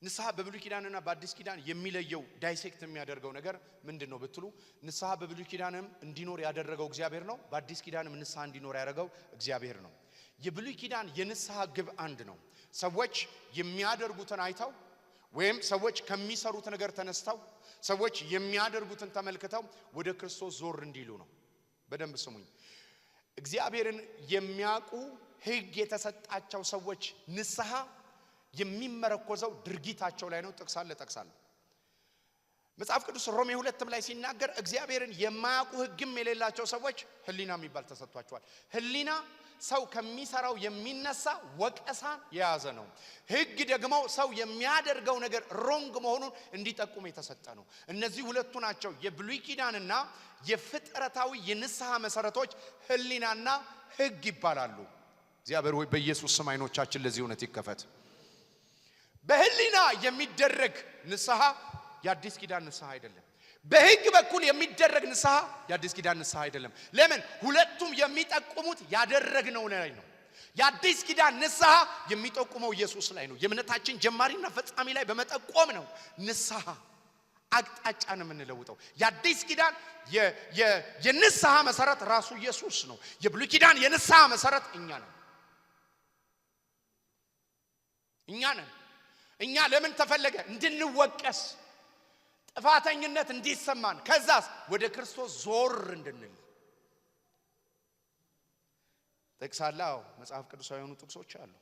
ንስሐ በብሉይ ኪዳንና በአዲስ ኪዳን የሚለየው ዳይሴክት የሚያደርገው ነገር ምንድነው ብትሉ፣ ንስሐ በብሉይ ኪዳንም እንዲኖር ያደረገው እግዚአብሔር ነው። በአዲስ ኪዳንም ንስሐ እንዲኖር ያደረገው እግዚአብሔር ነው። የብሉይ ኪዳን የንስሐ ግብ አንድ ነው። ሰዎች የሚያደርጉትን አይተው ወይም ሰዎች ከሚሰሩት ነገር ተነስተው ሰዎች የሚያደርጉትን ተመልክተው ወደ ክርስቶስ ዞር እንዲሉ ነው። በደንብ ስሙኝ። እግዚአብሔርን የሚያውቁ ህግ የተሰጣቸው ሰዎች ንስሐ የሚመረኮዘው ድርጊታቸው ላይ ነው። ጠቅሳለሁ። መጽሐፍ ቅዱስ ሮሜ 2 ላይ ሲናገር እግዚአብሔርን የማያውቁ ህግም የሌላቸው ሰዎች ህሊና የሚባል ተሰጥቷቸዋል። ህሊና ሰው ከሚሰራው የሚነሳ ወቀሳን የያዘ ነው። ህግ ደግሞ ሰው የሚያደርገው ነገር ሮንግ መሆኑን እንዲጠቁም የተሰጠ ነው። እነዚህ ሁለቱ ናቸው የብሉይ ኪዳንና የፍጥረታዊ የንስሐ መሰረቶች፣ ህሊናና ህግ ይባላሉ። እግዚአብሔር ሆይ በኢየሱስ ስም አይኖቻችን ለዚህ እውነት ይከፈት። በህሊና የሚደረግ ንስሐ የአዲስ ኪዳን ንስሐ አይደለም። በህግ በኩል የሚደረግ ንስሐ የአዲስ ኪዳን ንስሐ አይደለም። ለምን? ሁለቱም የሚጠቁሙት ያደረግነው ላይ ነው። የአዲስ ኪዳን ንስሐ የሚጠቁመው ኢየሱስ ላይ ነው። የእምነታችን ጀማሪና ፈጻሚ ላይ በመጠቆም ነው ንስሐ አቅጣጫን የምንለውጠው። የአዲስ ኪዳን የንስሐ መሰረት ራሱ ኢየሱስ ነው። የብሉይ ኪዳን የንስሐ መሰረት እኛ ነን። እኛ ለምን ተፈለገ? እንድንወቀስ፣ ጥፋተኝነት እንዲሰማን፣ ከዛስ ወደ ክርስቶስ ዞር እንድንል። ተክሳላው መጽሐፍ ቅዱሳዊ የሆኑ ጥቅሶች አሉ።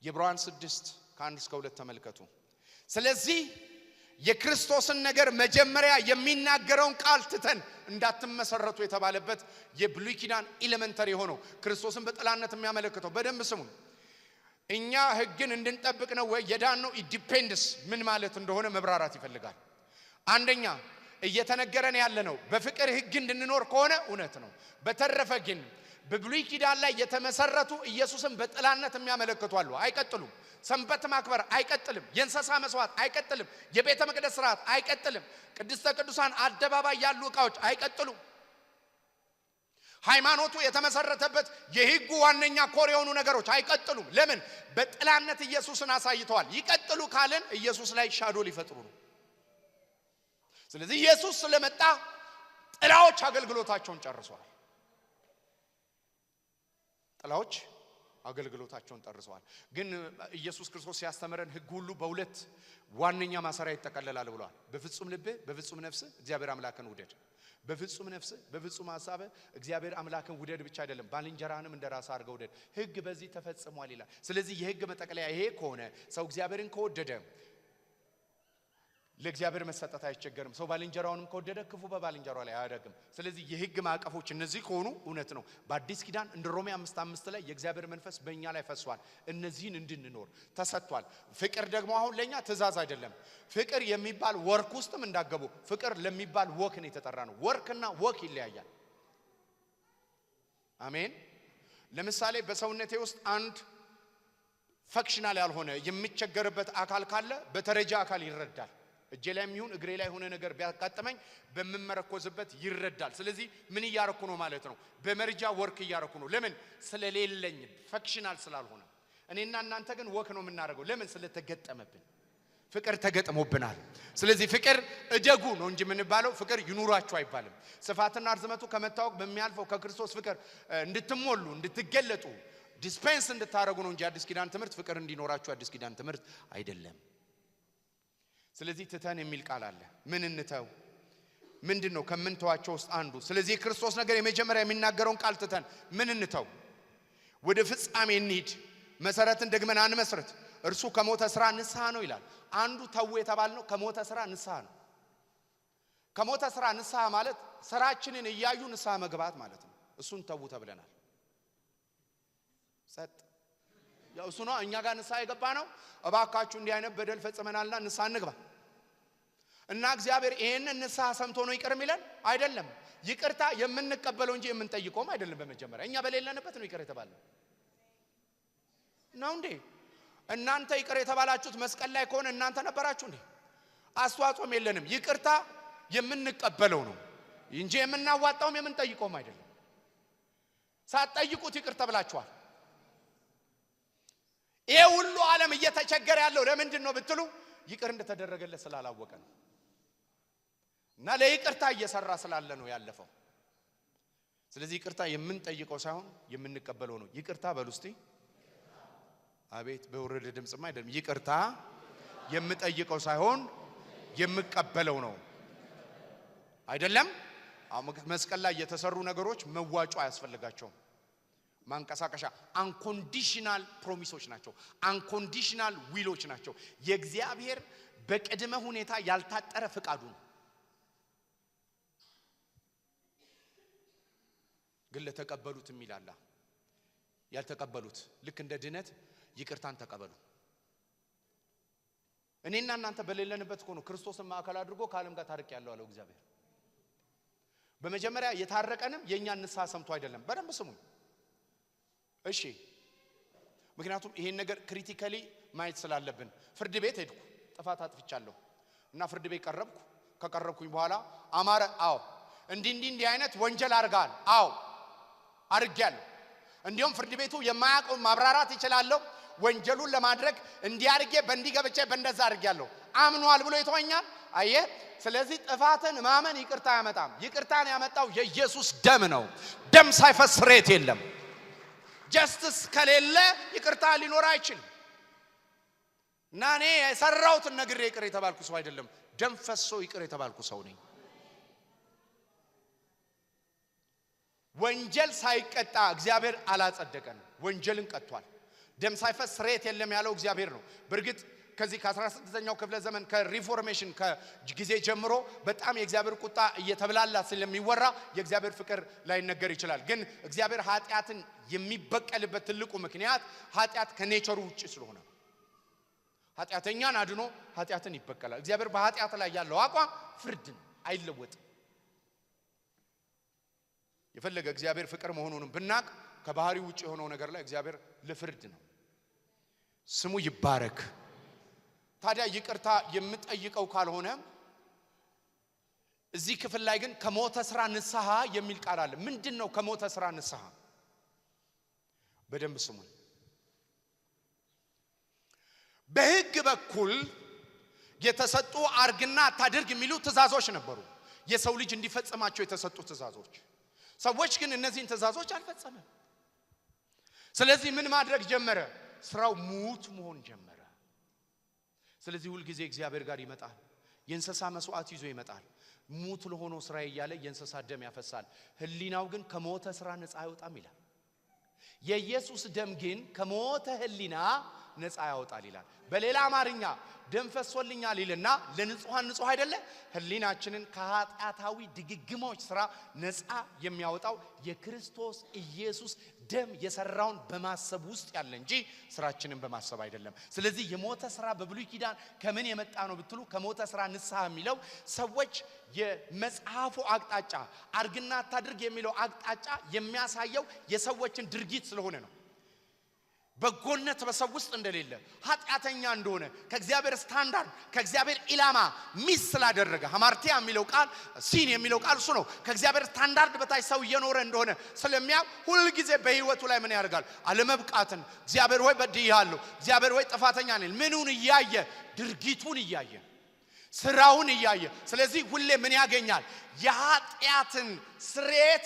የዕብራውያን 6:1-2 ተመልከቱ። ስለዚህ የክርስቶስን ነገር መጀመሪያ የሚናገረውን ቃል ትተን እንዳትመሰረቱ የተባለበት የብሉይ ኪዳን ኤሌመንተሪ ሆኖ ክርስቶስን በጥላነት የሚያመለክተው። በደንብ ስሙን። እኛ ህግን እንድንጠብቅ ነው ወይ የዳነው? ኢንዲፔንደንስ ምን ማለት እንደሆነ መብራራት ይፈልጋል። አንደኛ እየተነገረን ያለ ነው በፍቅር ህግ እንድንኖር ከሆነ እውነት ነው። በተረፈ ግን በብሉይ ኪዳን ላይ የተመሰረቱ ኢየሱስን በጥላነት የሚያመለክቱ አሉ። አይቀጥሉም። ሰንበት ማክበር አይቀጥልም። የእንስሳ መስዋዕት አይቀጥልም። የቤተ መቅደስ ሥርዓት አይቀጥልም። ቅድስተ ቅዱሳን አደባባይ ያሉ ዕቃዎች አይቀጥሉም። ሃይማኖቱ የተመሰረተበት የህጉ ዋነኛ ኮር የሆኑ ነገሮች አይቀጥሉም። ለምን? በጥላነት ኢየሱስን አሳይተዋል። ይቀጥሉ ካለን ኢየሱስ ላይ ሻዶ ሊፈጥሩ ነው። ስለዚህ ኢየሱስ ስለመጣ ጥላዎች አገልግሎታቸውን ጨርሰዋል። ጥላዎች አገልግሎታቸውን ጨርሰዋል። ግን ኢየሱስ ክርስቶስ ሲያስተምረን ህግ ሁሉ በሁለት ዋነኛ ማሰሪያ ይጠቀለላል ብሏል። በፍጹም ልብ፣ በፍጹም ነፍስ እግዚአብሔር አምላክን ውደድ። በፍጹም ነፍስ፣ በፍጹም ሐሳብ እግዚአብሔር አምላክን ውደድ ብቻ አይደለም፣ ባልንጀራህንም እንደራስህ አድርገህ ውደድ። ህግ በዚህ ተፈጽሟል ይላል። ስለዚህ የህግ መጠቅለያ ይሄ ከሆነ ሰው እግዚአብሔርን ከወደደ ለእግዚአብሔር መሰጠት አይቸገርም። ሰው ባልንጀራውንም ከወደደ ክፉ በባልንጀራው ላይ አያደርግም። ስለዚህ የህግ ማዕቀፎች እነዚህ ከሆኑ እውነት ነው። በአዲስ ኪዳን እንደ ሮሜ 5:5 ላይ የእግዚአብሔር መንፈስ በእኛ ላይ ፈሷል፣ እነዚህን እንድንኖር ተሰጥቷል። ፍቅር ደግሞ አሁን ለኛ ትእዛዝ አይደለም። ፍቅር የሚባል ወርክ ውስጥም እንዳገቡ ፍቅር ለሚባል ወክ ነው የተጠራ ነው። ወርክና ወክ ይለያያል። አሜን። ለምሳሌ በሰውነቴ ውስጥ አንድ ፈክሽናል ያልሆነ የሚቸገርበት አካል ካለ በተረጃ አካል ይረዳል። እጄ ላይም ይሁን እግሬ ላይ ሆነ ነገር ቢያቃጥመኝ በመመረኮዝበት ይረዳል። ስለዚህ ምን እያረኩ ነው ማለት ነው? በመርጃ ወርክ እያረኩ ነው። ለምን? ስለሌለኝ ፈክሽናል ስላልሆነ። እኔና እናንተ ግን ወክ ነው የምናደርገው። ለምን? ስለተገጠመብን። ፍቅር ተገጥሞብናል። ስለዚህ ፍቅር እደጉ ነው እንጂ የምንባለው ፍቅር ይኑራችሁ አይባልም። ስፋትና ርዝመቱ ከመታወቅ በሚያልፈው ከክርስቶስ ፍቅር እንድትሞሉ እንድትገለጡ ዲስፔንስ እንድታረጉ ነው እንጂ አዲስ ኪዳን ትምህርት ፍቅር እንዲኖራችሁ አዲስ ኪዳን ትምህርት አይደለም። ስለዚህ ትተን የሚል ቃል አለ። ምን እንተው? ምንድነው ከምንተዋቸው ውስጥ አንዱ። ስለዚህ ክርስቶስ ነገር የመጀመሪያ የሚናገረውን ቃል ትተን ምን እንተው? ወደ ፍጻሜ እንሂድ፣ መሰረትን ደግመን አንመስረት። እርሱ ከሞተ ስራ ንስሐ ነው ይላል። አንዱ ተው የተባልነው ከሞተ ስራ ንስሐ ነው። ከሞተ ስራ ንስሐ ማለት ስራችንን እያዩ ንስሐ መግባት ማለት ነው። እሱን ተው ተብለናል። ሰጥ ያው እሱ ነው እኛ ጋር ንስሐ የገባ ነው። እባካችሁ እንዲህ አይነት በደል ፈጽመናልና ንስሐ እንግባ እና እግዚአብሔር ይሄንን ንስሐ ሰምቶ ነው ይቅር የሚለን አይደለም። ይቅርታ የምንቀበለው እንጂ የምንጠይቀውም አይደለም። በመጀመሪያ እኛ በሌለንበት ነው ይቅር የተባለው ነው እንዴ? እናንተ ይቅር የተባላችሁት መስቀል ላይ ከሆነ እናንተ ነበራችሁ እንዴ? አስተዋጽኦም የለንም። ይቅርታ የምንቀበለው ነው እንጂ የምናዋጣውም የምንጠይቀውም አይደለም። ሳትጠይቁት ይቅር ተብላችኋል። ይሄ ሁሉ ዓለም እየተቸገረ ያለው ለምንድን ነው ብትሉ ይቅር እንደተደረገለት ስላላወቀ ነው። እና ለይቅርታ እየሰራ ስላለ ነው ያለፈው። ስለዚህ ይቅርታ የምንጠይቀው ሳይሆን የምንቀበለው ነው። ይቅርታ በሉ እስቲ። አቤት በወረደ ድምጽማ አይደለም። ይቅርታ የምጠይቀው ሳይሆን የምቀበለው ነው አይደለም። መስቀል ላይ የተሰሩ ነገሮች መዋጮ አያስፈልጋቸውም። ማንቀሳቀሻ አንኮንዲሽናል ፕሮሚሶች ናቸው። አንኮንዲሽናል ዊሎች ናቸው። የእግዚአብሔር በቅድመ ሁኔታ ያልታጠረ ፍቃዱ ነው። ግን ለተቀበሉት የሚላላ ያልተቀበሉት ልክ እንደ ድነት ይቅርታን ተቀበሉ። እኔና እናንተ በሌለንበት ሆኖ ክርስቶስን ማዕከል አድርጎ ከዓለም ጋር ታርቅ ያለው አለው እግዚአብሔር። በመጀመሪያ የታረቀንም የኛን ንስሐ ሰምቶ አይደለም። በደንብ ስሙኝ እሺ። ምክንያቱም ይሄን ነገር ክሪቲካሊ ማየት ስላለብን ፍርድ ቤት ሄድኩ፣ ጥፋት አጥፍቻለሁ እና ፍርድ ቤት ቀረብኩ። ከቀረብኩኝ በኋላ አማረ አዎ እንዲህ አይነት ወንጀል አርጋል አዎ አርጋለሁ። እንዲሁም ፍርድ ቤቱ የማያውቀው ማብራራት ይችላል። ወንጀሉን ለማድረግ እንዲያርጌ በእንዲገብቼ በእንደዛ አርጋለሁ አምኗል ብሎ ይተወኛል። አየ ስለዚህ ጥፋትን ማመን ይቅርታ ያመጣም። ይቅርታን ያመጣው የኢየሱስ ደም ነው። ደም ሳይፈስ ሬት የለም። ጀስቲስ ከሌለ ይቅርታ ሊኖር አይችልም። እና እኔ የሰራሁትን ነግሬ ይቅር የተባልኩ ሰው አይደለም፣ ደም ፈሶ ይቅር የተባልኩ ሰው ነኝ። ወንጀል ሳይቀጣ እግዚአብሔር አላጸደቀንም። ወንጀልን ቀጥቷል። ደም ሳይፈስ ሬት የለም ያለው እግዚአብሔር ነው። በርግጥ ከዚህ ከ16ኛው ክፍለ ዘመን ከሪፎርሜሽን ከጊዜ ጀምሮ በጣም የእግዚአብሔር ቁጣ እየተብላላ ስለሚወራ የእግዚአብሔር ፍቅር ላይ ነገር ይችላል። ግን እግዚአብሔር ኃጢአትን የሚበቀልበት ትልቁ ምክንያት ኃጢአት ከኔቸሩ ውጪ ስለሆነ ነው። ኃጢአተኛን አድኖ ኃጢአትን ይበቀላል። እግዚአብሔር በኃጢአት ላይ ያለው አቋም ፍርድ ነው፣ አይለወጥም። የፈለገ እግዚአብሔር ፍቅር መሆኑንም ብናቅ ከባህሪው ውጪ የሆነው ነገር ላይ እግዚአብሔር ለፍርድ ነው። ስሙ ይባረክ። ታዲያ ይቅርታ የምጠይቀው ካልሆነ እዚህ ክፍል ላይ ግን ከሞተ ስራ ንስሐ የሚል ቃል አለ። ምንድነው ከሞተ ስራ ንስሐ? በደንብ ስሙ። በሕግ በኩል የተሰጡ አርግና አታድርግ የሚሉ ትእዛዞች ነበሩ። የሰው ልጅ እንዲፈጽማቸው የተሰጡ ትእዛዞች። ሰዎች ግን እነዚህን ትእዛዞች አልፈጸመም። ስለዚህ ምን ማድረግ ጀመረ? ስራው ሙት መሆን ጀመረ። ስለዚህ ሁሉ ጊዜ እግዚአብሔር ጋር ይመጣል። የእንስሳ መስዋዕት ይዞ ይመጣል። ሙት ለሆነው ስራ እያለ የእንስሳ ደም ያፈሳል። ህሊናው ግን ከሞተ ስራ ነፃ አይወጣም ይላል። የኢየሱስ ደም ግን ከሞተ ህሊና ነፃ ያወጣል ይላል። በሌላ አማርኛ ደም ፈሶልኛል ይልና ለንጹሃን ንጹህ አይደለ? ህሊናችንን ከኃጢአታዊ ድግግሞች ስራ ነፃ የሚያወጣው የክርስቶስ ኢየሱስ ደም የሰራውን በማሰብ ውስጥ ያለ እንጂ ስራችንን በማሰብ አይደለም። ስለዚህ የሞተ ስራ በብሉይ ኪዳን ከምን የመጣ ነው ብትሉ ከሞተ ስራ ንስሐ የሚለው ሰዎች የመጽሐፉ አቅጣጫ አርግና አታድርግ የሚለው አቅጣጫ የሚያሳየው የሰዎችን ድርጊት ስለሆነ ነው። በጎነት በሰው ውስጥ እንደሌለ ኃጢአተኛ እንደሆነ ከእግዚአብሔር ስታንዳርድ ከእግዚአብሔር ኢላማ ሚስ ስላደረገ ሐማርቲያ የሚለው ቃል ሲን የሚለው ቃል እሱ ነው። ከእግዚአብሔር ስታንዳርድ በታች ሰው እየኖረ እንደሆነ ስለሚያው ሁሉ ጊዜ በህይወቱ ላይ ምን ያደርጋል? አለመብቃትን እግዚአብሔር ሆይ በድያለሁ፣ እግዚአብሔር ሆይ ጥፋተኛ ነኝ ምኑን እያየ ድርጊቱን እያየ ስራውን እያየ ስለዚህ ሁሌ ምን ያገኛል? የኃጢአትን ስሬት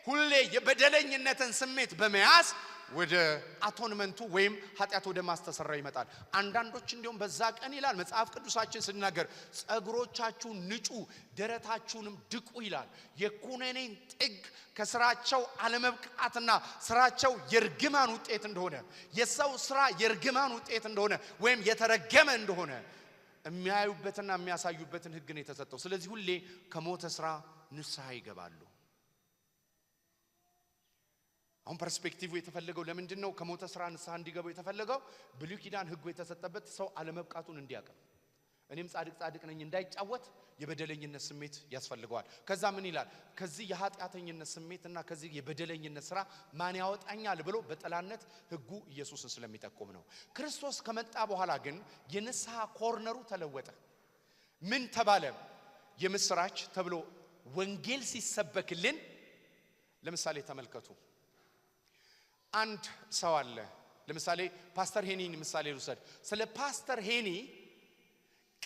ሁሌ የበደለኝነትን ስሜት በመያዝ ወደ አቶንመንቱ ወይም ኃጢአት ወደ ማስተሰረይ ይመጣል። አንዳንዶች እንዲሁም በዛ ቀን ይላል መጽሐፍ ቅዱሳችን ሲናገር ጸጉሮቻችሁን ንጩ ደረታችሁንም ድቁ ይላል። የኩነኔን ጥግ ከስራቸው አለመብቃትና ስራቸው የርግማን ውጤት እንደሆነ የሰው ስራ የርግማን ውጤት እንደሆነ ወይም የተረገመ እንደሆነ የሚያዩበትና የሚያሳዩበትን ሕግ ነው የተሰጠው። ስለዚህ ሁሌ ከሞተ ስራ ንስሐ ይገባሉ። አሁን ፐርስፔክቲቭ የተፈለገው ለምንድን ነው? ከሞተ ስራ ንስሐ እንዲገቡ የተፈለገው ብሉይ ኪዳን ሕጉ የተሰጠበት ሰው አለመብቃቱን እንዲያቀም እኔም ጻድቅ ነኝ እንዳይጫወት የበደለኝነት ስሜት ያስፈልገዋል። ከዛ ምን ይላል? ከዚህ የኃጢአተኝነት ስሜትና ከዚህ የበደለኝነት ስራ ማን ያወጣኛል ብሎ በጠላነት ሕጉ ኢየሱስን ስለሚጠቁም ነው። ክርስቶስ ከመጣ በኋላ ግን የንስሐ ኮርነሩ ተለወጠ። ምን ተባለ? የምስራች ተብሎ ወንጌል ሲሰበክልን ለምሳሌ ተመልከቱ። አንድ ሰው አለ። ለምሳሌ ፓስተር ሄኒን ምሳሌ ልውሰድ። ስለ ፓስተር ሄኒ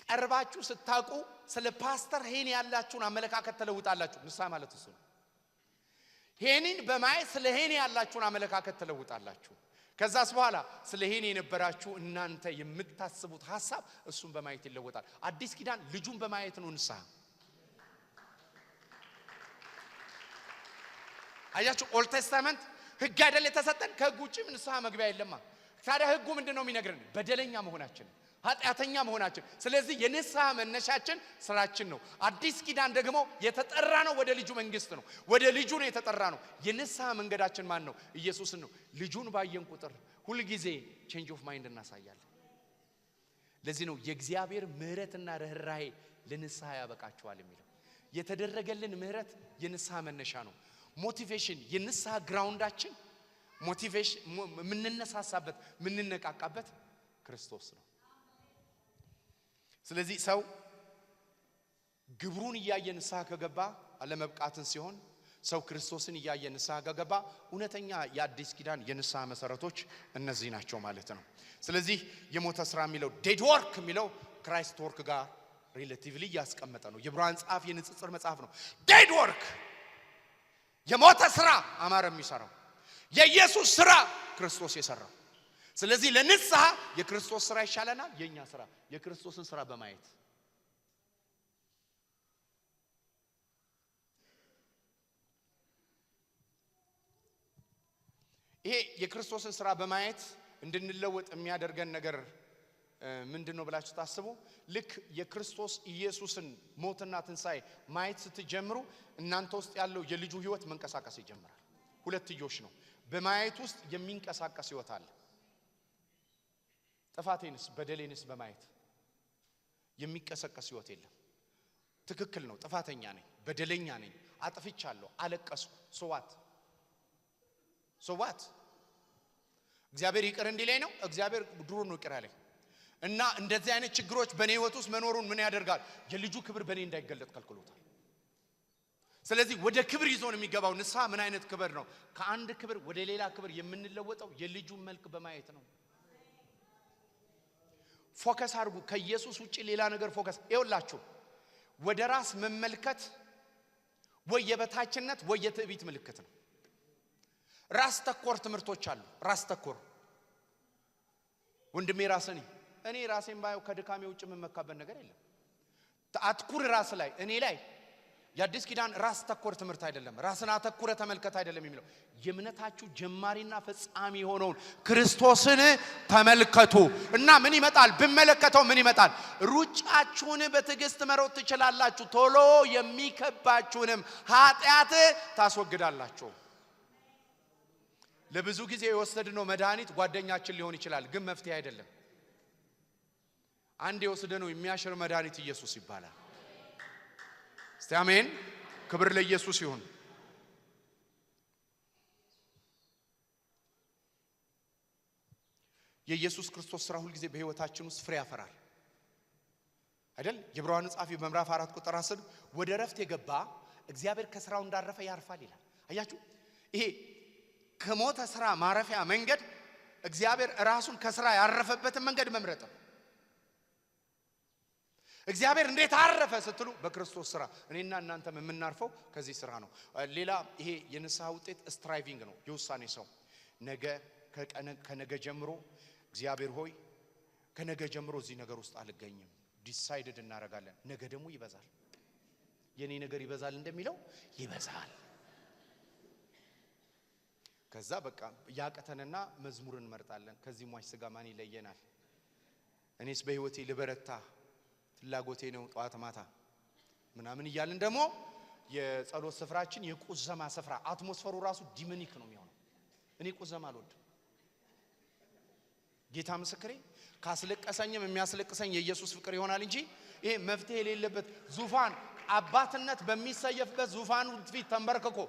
ቀርባችሁ ስታውቁ ስለ ፓስተር ሄኒ ያላችሁን አመለካከት ተለውጣላችሁ። ንስሐ ማለት እሱ ነው። ሄኒን በማየት ስለ ሄኒ ያላችሁን አመለካከት ተለውጣላችሁ። ከዛስ በኋላ ስለ ሄኒ የነበራችሁ እናንተ የምታስቡት ሐሳብ እሱን በማየት ይለወጣል። አዲስ ኪዳን ልጁን በማየት ነው ንስሐ። አያችሁ ኦልድ ቴስታመንት ሕግ አይደል የተሰጠን? ከሕግ ውጪ ንስሐ መግቢያ የለማ። ታዲያ ሕጉ ምንድነው የሚነግረን? በደለኛ መሆናችን፣ ኃጢአተኛ መሆናችን። ስለዚህ የንስሐ መነሻችን ስራችን ነው። አዲስ ኪዳን ደግሞ የተጠራ ነው ወደ ልጁ መንግስት ነው። ወደ ልጁ ነው የተጠራ ነው። የንስሐ መንገዳችን ማን ነው? ኢየሱስን ነው። ልጁን ባየን ቁጥር ሁሉ ጊዜ ቼንጅ ኦፍ ማይንድ እናሳያለን። ለዚህ ነው የእግዚአብሔር ምህረትና ርህራሄ ለንስሐ ያበቃቸዋል የሚለው። የተደረገልን ምህረት የንስሐ መነሻ ነው። ሞቲቬሽን የንስሐ ግራውንዳችን ሞቲቬሽን ምንነሳሳበት ምንነቃቃበት ክርስቶስ ነው። ስለዚህ ሰው ግብሩን እያየ ንስሐ ከገባ አለመብቃትን ሲሆን ሰው ክርስቶስን እያየ ንስሐ ከገባ እውነተኛ የአዲስ ኪዳን የንስሐ መሰረቶች እነዚህ ናቸው ማለት ነው። ስለዚህ የሞተ ስራ የሚለው ዴድ ወርክ የሚለው ክራይስት ወርክ ጋር ሪሌቲቭሊ ያስቀመጠ ነው። የዕብራውያን ጸሐፊ የንጽጽር መጽሐፍ ነው። ዴድ ወርክ የሞተ ስራ አማረ የሚሰራው የኢየሱስ ስራ ክርስቶስ የሰራው። ስለዚህ ለንስሐ የክርስቶስ ስራ ይሻለናል። የኛ ስራ የክርስቶስን ስራ በማየት ይሄ የክርስቶስን ስራ በማየት እንድንለወጥ የሚያደርገን ነገር ምንድነው ብላችሁ ታስቡ? ልክ የክርስቶስ ኢየሱስን ሞትና ትንሳኤ ማየት ስትጀምሩ እናንተ ውስጥ ያለው የልጁ ህይወት መንቀሳቀስ ይጀምራል። ሁለትዮሽ ነው። በማየት ውስጥ የሚንቀሳቀስ ህይወት አለ። ጥፋቴንስ በደሌንስ በማየት የሚቀሰቀስ ህይወት የለም። ትክክል ነው። ጥፋተኛ ነኝ፣ በደለኛ ነኝ፣ አጥፍቻለሁ፣ አለቀስኩ። ሶዋት እግዚአብሔር ይቅር እንዲለኝ ነው። እግዚአብሔር ድሮ ነው ይቅር ያለኝ እና እንደዚህ አይነት ችግሮች በኔ ህይወት ውስጥ መኖሩን ምን ያደርጋል? የልጁ ክብር በኔ እንዳይገለጥ ከልክሎታል። ስለዚህ ወደ ክብር ይዞን የሚገባው ንስሐ ምን አይነት ክብር ነው? ከአንድ ክብር ወደ ሌላ ክብር የምንለወጠው የልጁን መልክ በማየት ነው። ፎከስ አድርጉ። ከኢየሱስ ውጪ ሌላ ነገር ፎከስ ይውላችሁ። ወደ ራስ መመልከት ወይ የበታችነት ወይ የትዕቢት ምልክት ነው። ራስ ተኮር ትምህርቶች አሉ። ራስ ተኮር ወንድሜ ራስን እኔ ራሴን ባየው ከድካሜ ውጭ መመካበት ነገር የለም። አትኩር ራስ ላይ እኔ ላይ። የአዲስ ኪዳን ራስ ተኮር ትምህርት አይደለም። ራስን አተኩረ ተመልከት አይደለም የሚለው። የእምነታችሁ ጀማሪና ፈጻሚ የሆነውን ክርስቶስን ተመልከቱ እና ምን ይመጣል? ብመለከተው ምን ይመጣል? ሩጫችሁን በትዕግስት መሮጥ ትችላላችሁ፣ ቶሎ የሚከባችሁንም ኃጢአት ታስወግዳላችሁ። ለብዙ ጊዜ የወሰድነው መድኃኒት ጓደኛችን ሊሆን ይችላል፣ ግን መፍትሄ አይደለም። አንድ የወሰድነው የሚያሽር መድኃኒት ኢየሱስ ይባላል። እስቲ አሜን። ክብር ለኢየሱስ ይሁን። የኢየሱስ ክርስቶስ ስራ ሁሉ ጊዜ በህይወታችን ውስጥ ፍሬ ያፈራል አይደል? የዕብራውያን ጸሐፊ በምዕራፍ 4 ቁጥር 10 ወደ ረፍት የገባ እግዚአብሔር ከስራው እንዳረፈ ያርፋል ይላል። አያችሁ፣ ይሄ ከሞተ ስራ ማረፊያ መንገድ እግዚአብሔር ራሱን ከስራ ያረፈበትን መንገድ መምረጥ ነው። እግዚአብሔር እንዴት አረፈ ስትሉ በክርስቶስ ስራ። እኔና እናንተም የምናርፈው ከዚህ ስራ ነው። ሌላ ይሄ የንስሐ ውጤት ስትራይቪንግ ነው። የውሳኔ ሰው ነገ ከነገ ጀምሮ እግዚአብሔር ሆይ ከነገ ጀምሮ እዚህ ነገር ውስጥ አልገኝም ዲሳይድድ እናረጋለን ነገ ደግሞ ይበዛል የኔ ነገር ይበዛል እንደሚለው ይበዛል ከዛ በቃ ያቀተንና መዝሙርን እንመርጣለን ከዚህ ሟች ስጋ ማን ይለየናል እኔስ በህይወቴ ልበረታ ፍላጎቴ ነው ጧት ማታ ምናምን ይያልን ደግሞ የጸሎት ስፍራችን የቁዘማ ስፍራ አትሞስፈሩ ራሱ ዲሞኒክ ነው የሚሆነው እኔ ቁዘማ አልወድም ጌታ ምስክሬ ካስለቀሰኝም የሚያስለቅሰኝ የኢየሱስ ፍቅር ይሆናል እንጂ ይሄ መፍትሄ የሌለበት ዙፋን አባትነት በሚሰየፍበት ዙፋኑ ፊት ተንበርክኮ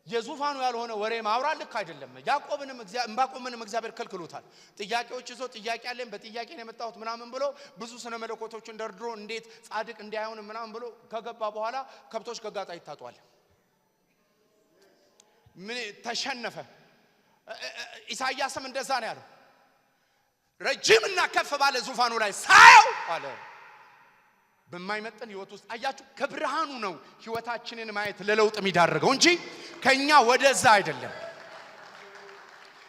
የዙፋኑ ያልሆነ ወሬ ማውራት ልክ አይደለም ያዕቆብንም እንባቆምንም እግዚአብሔር ከልክሎታል ጥያቄዎች ይዞ ጥያቄ አለኝ በጥያቄ ነው የመጣሁት ምናምን ብሎ ብዙ ስነ መለኮቶችን ደርድሮ እንዴት ጻድቅ እንዲያዩን ምናምን ብሎ ከገባ በኋላ ከብቶች ከጋጣ ይታጧል ምን ተሸነፈ ኢሳይያስም እንደዛ ነው ያለው ረጅምና ከፍ ባለ ዙፋኑ ላይ ሳየው አለ በማይመጠን ህይወት ውስጥ አያችሁ ከብርሃኑ ነው ህይወታችንን ማየት ለለውጥ የሚዳርገው እንጂ ከኛ ወደዛ አይደለም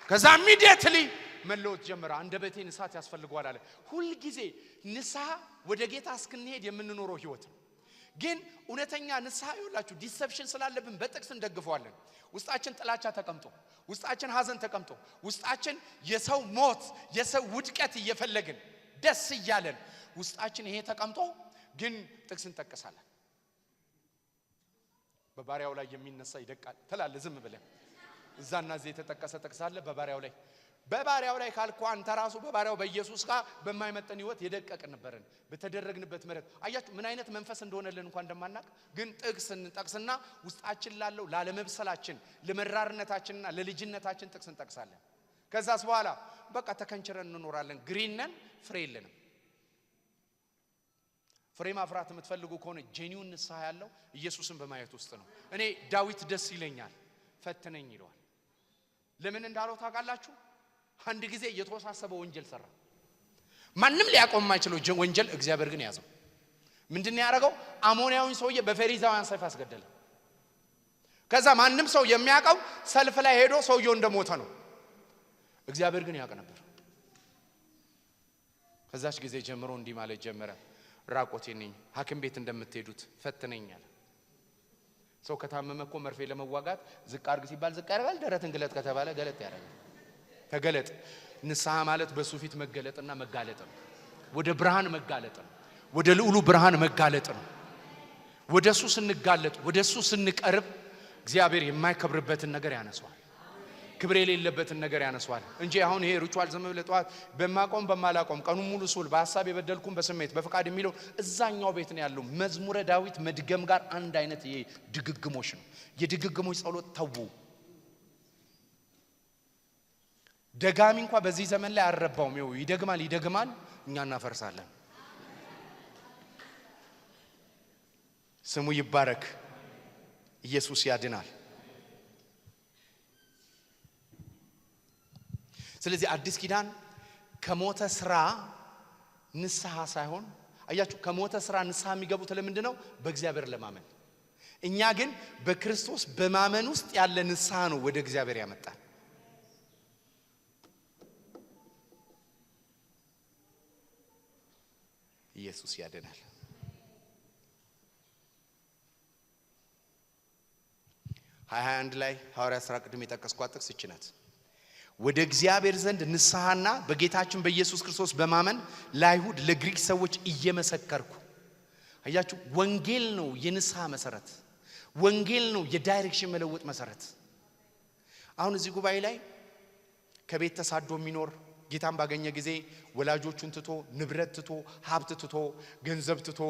ከዛ ኢሚዲየትሊ መለወጥ ጀመረ አንደበቴን እሳት ያስፈልገዋል አለ ሁሉ ጊዜ ንስሐ ወደ ጌታ እስክንሄድ የምንኖረው ህይወት ግን እውነተኛ ንስሐ ይውላችሁ ዲሰፕሽን ስላለብን በጥቅስ እንደግፈዋለን ውስጣችን ጥላቻ ተቀምጦ ውስጣችን ሐዘን ተቀምጦ ውስጣችን የሰው ሞት የሰው ውድቀት እየፈለግን ደስ ይያለን ውስጣችን ይሄ ተቀምጦ ግን ጥቅስን ተቀሳለ በባሪያው ላይ የሚነሳ ይደቃል ተላለ ዝም ብለ እዛና እዚህ የተጠቀሰ ተቀሳለ በባሪያው ላይ ካልኩ አንተ ራሱ በባሪያው በኢየሱስ ጋር በማይመጠን ህይወት የደቀቅን ነበርን በተደረግንበት ምረት አያችሁ ምን አይነት መንፈስ እንደሆነልን እንኳን እንደማናቅ ግን ጥቅስን ጠቅስና ውስጣችን ላለው ላለመብሰላችን ለመራርነታችንና ለልጅነታችን ጥቅስን ጠቅሳለን ከዛስ በኋላ በቃ ተከንችረን እንኖራለን ግሪነን ፍሬ የለንም ፍሬ ማፍራት የምትፈልጉ ከሆነ ጄኒውን ንስሐ ያለው ኢየሱስን በማየት ውስጥ ነው እኔ ዳዊት ደስ ይለኛል ፈትነኝ ይለዋል ለምን እንዳለው ታውቃላችሁ አንድ ጊዜ የተወሳሰበ ወንጀል ሰራ ማንንም ሊያቆም የማይችለው ወንጀል እግዚአብሔር ግን ያዘው ምንድነው ያደረገው አሞናዊውን ሰውዬ በፈሪዛውያን ሰይፍ አስገደለ ከዛ ማንንም ሰው የሚያቀው ሰልፍ ላይ ሄዶ ሰውየው እንደሞተ ነው እግዚአብሔር ግን ያቀ ነበር ከዛች ጊዜ ጀምሮ እንዲህ ማለት ጀመረ ራቆቴ ነኝ ሐኪም ቤት እንደምትሄዱት ፈትነኛል ሰው ከታመመ እኮ መርፌ ለመዋጋት ዝቅ አርግ ሲባል ዝቅ ያደርጋል ደረትን ግለጥ ከተባለ ገለጥ ያደርጋል ተገለጥ ንስሐ ማለት በሱ ፊት መገለጥና መጋለጥ ነው ወደ ብርሃን መጋለጥ ነው ወደ ልዑሉ ብርሃን መጋለጥ ነው ወደሱ ስንጋለጥ ወደሱ ስንቀርብ እግዚአብሔር የማይከብርበትን ነገር ያነሳዋል ክብር የሌለበትን ነገር ያነሳዋል እንጂ አሁን ይሄ ሪቹዋል ዘመን ለጧት በማላቆም ቀኑን ሙሉ ሱል በሐሳብ የበደልኩም በስሜት በፍቃድ የሚለው እዛኛው ቤት ነው ያለው መዝሙረ ዳዊት መድገም ጋር አንድ አይነት ይሄ ድግግሞሽ ነው የድግግሞሽ ጸሎት ተው ደጋሚ እንኳን በዚህ ዘመን ላይ አረባውም ይደግማል እኛ እናፈርሳለን ስሙ ይባረክ ኢየሱስ ያድናል ስለዚህ አዲስ ኪዳን ከሞተ ስራ ንስሐ ሳይሆን አያችሁ ከሞተ ስራ ንስሐ የሚገቡት ለምንድነው በእግዚአብሔር ለማመን እኛ ግን በክርስቶስ በማመን ውስጥ ያለ ንስሐ ነው ወደ እግዚአብሔር ያመጣል ኢየሱስ ያድናል 21 ላይ ሐዋርያ ሥራ ቅድም የጠቀስኳት ጥቅስ እቺ ናት ወደ እግዚአብሔር ዘንድ ንስሐና በጌታችን በኢየሱስ ክርስቶስ በማመን ለአይሁድ ለግሪክ ሰዎች እየመሰከርኩ አያችሁ ወንጌል ነው የንስሐ መሰረት ወንጌል ነው የዳይሬክሽን መለወጥ መሰረት አሁን እዚህ ጉባኤ ላይ ከቤት ተሳዶ የሚኖር ጌታን ባገኘ ጊዜ ወላጆቹን ትቶ ንብረት ትቶ ሀብት ትቶ ገንዘብ ትቶ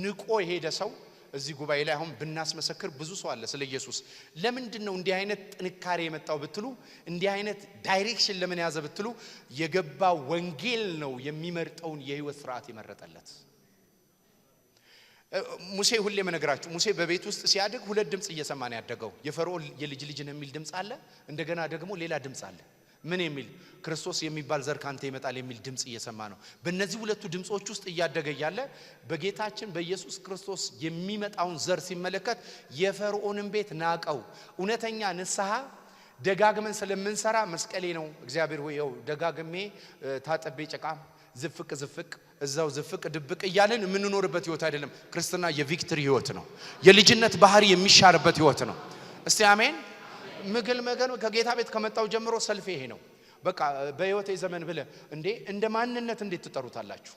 ንቆ የሄደ ሰው እዚህ ጉባኤ ላይ አሁን ብናስመሰክር ብዙ ሰው አለ ስለ ኢየሱስ ለምንድነው እንዲህ አይነት ጥንካሬ የመጣው ብትሉ እንዲህ አይነት ዳይሬክሽን ለምን ያዘ ብትሉ የገባው ወንጌል ነው የሚመርጠውን የህይወት ስርዓት ይመረጠለት ሙሴ ሁሌ መነግራችሁ ሙሴ በቤት ውስጥ ሲያድግ ሁለት ድምጽ እየሰማ ነው ያደገው የፈርዖን የልጅ ነው የሚል ድምጽ አለ እንደገና ደግሞ ሌላ ድምጽ አለ ምን የሚል ክርስቶስ የሚባል ዘር ካንተ ይመጣል የሚል ድምጽ እየሰማ ነው በእነዚህ ሁለቱ ድምጾች ውስጥ እያደገ ያለ በጌታችን በኢየሱስ ክርስቶስ የሚመጣውን ዘር ሲመለከት የፈርዖንን ቤት ናቀው እውነተኛ ንስሐ ደጋግመን ስለምንሰራ መስቀሌ ነው እግዚአብሔር ሆይ ያው ደጋግሜ ታጠቤ ጨቃም ዝፍቅ እዛው ዝፍቅ ድብቅ እያለን የምንኖርበት ህይወት አይደለም። ክርስትና የቪክትሪ ህይወት ነው። የልጅነት ባህሪ የሚሻርበት ህይወት ነው። እስቲ አሜን። ምግል መገን ከጌታ ቤት ከመጣው ጀምሮ ሰልፍ ይሄ ነው። በቃ በህይወቴ ዘመን ብለ እንደ ማንነት እንዴት ትጠሩታላችሁ?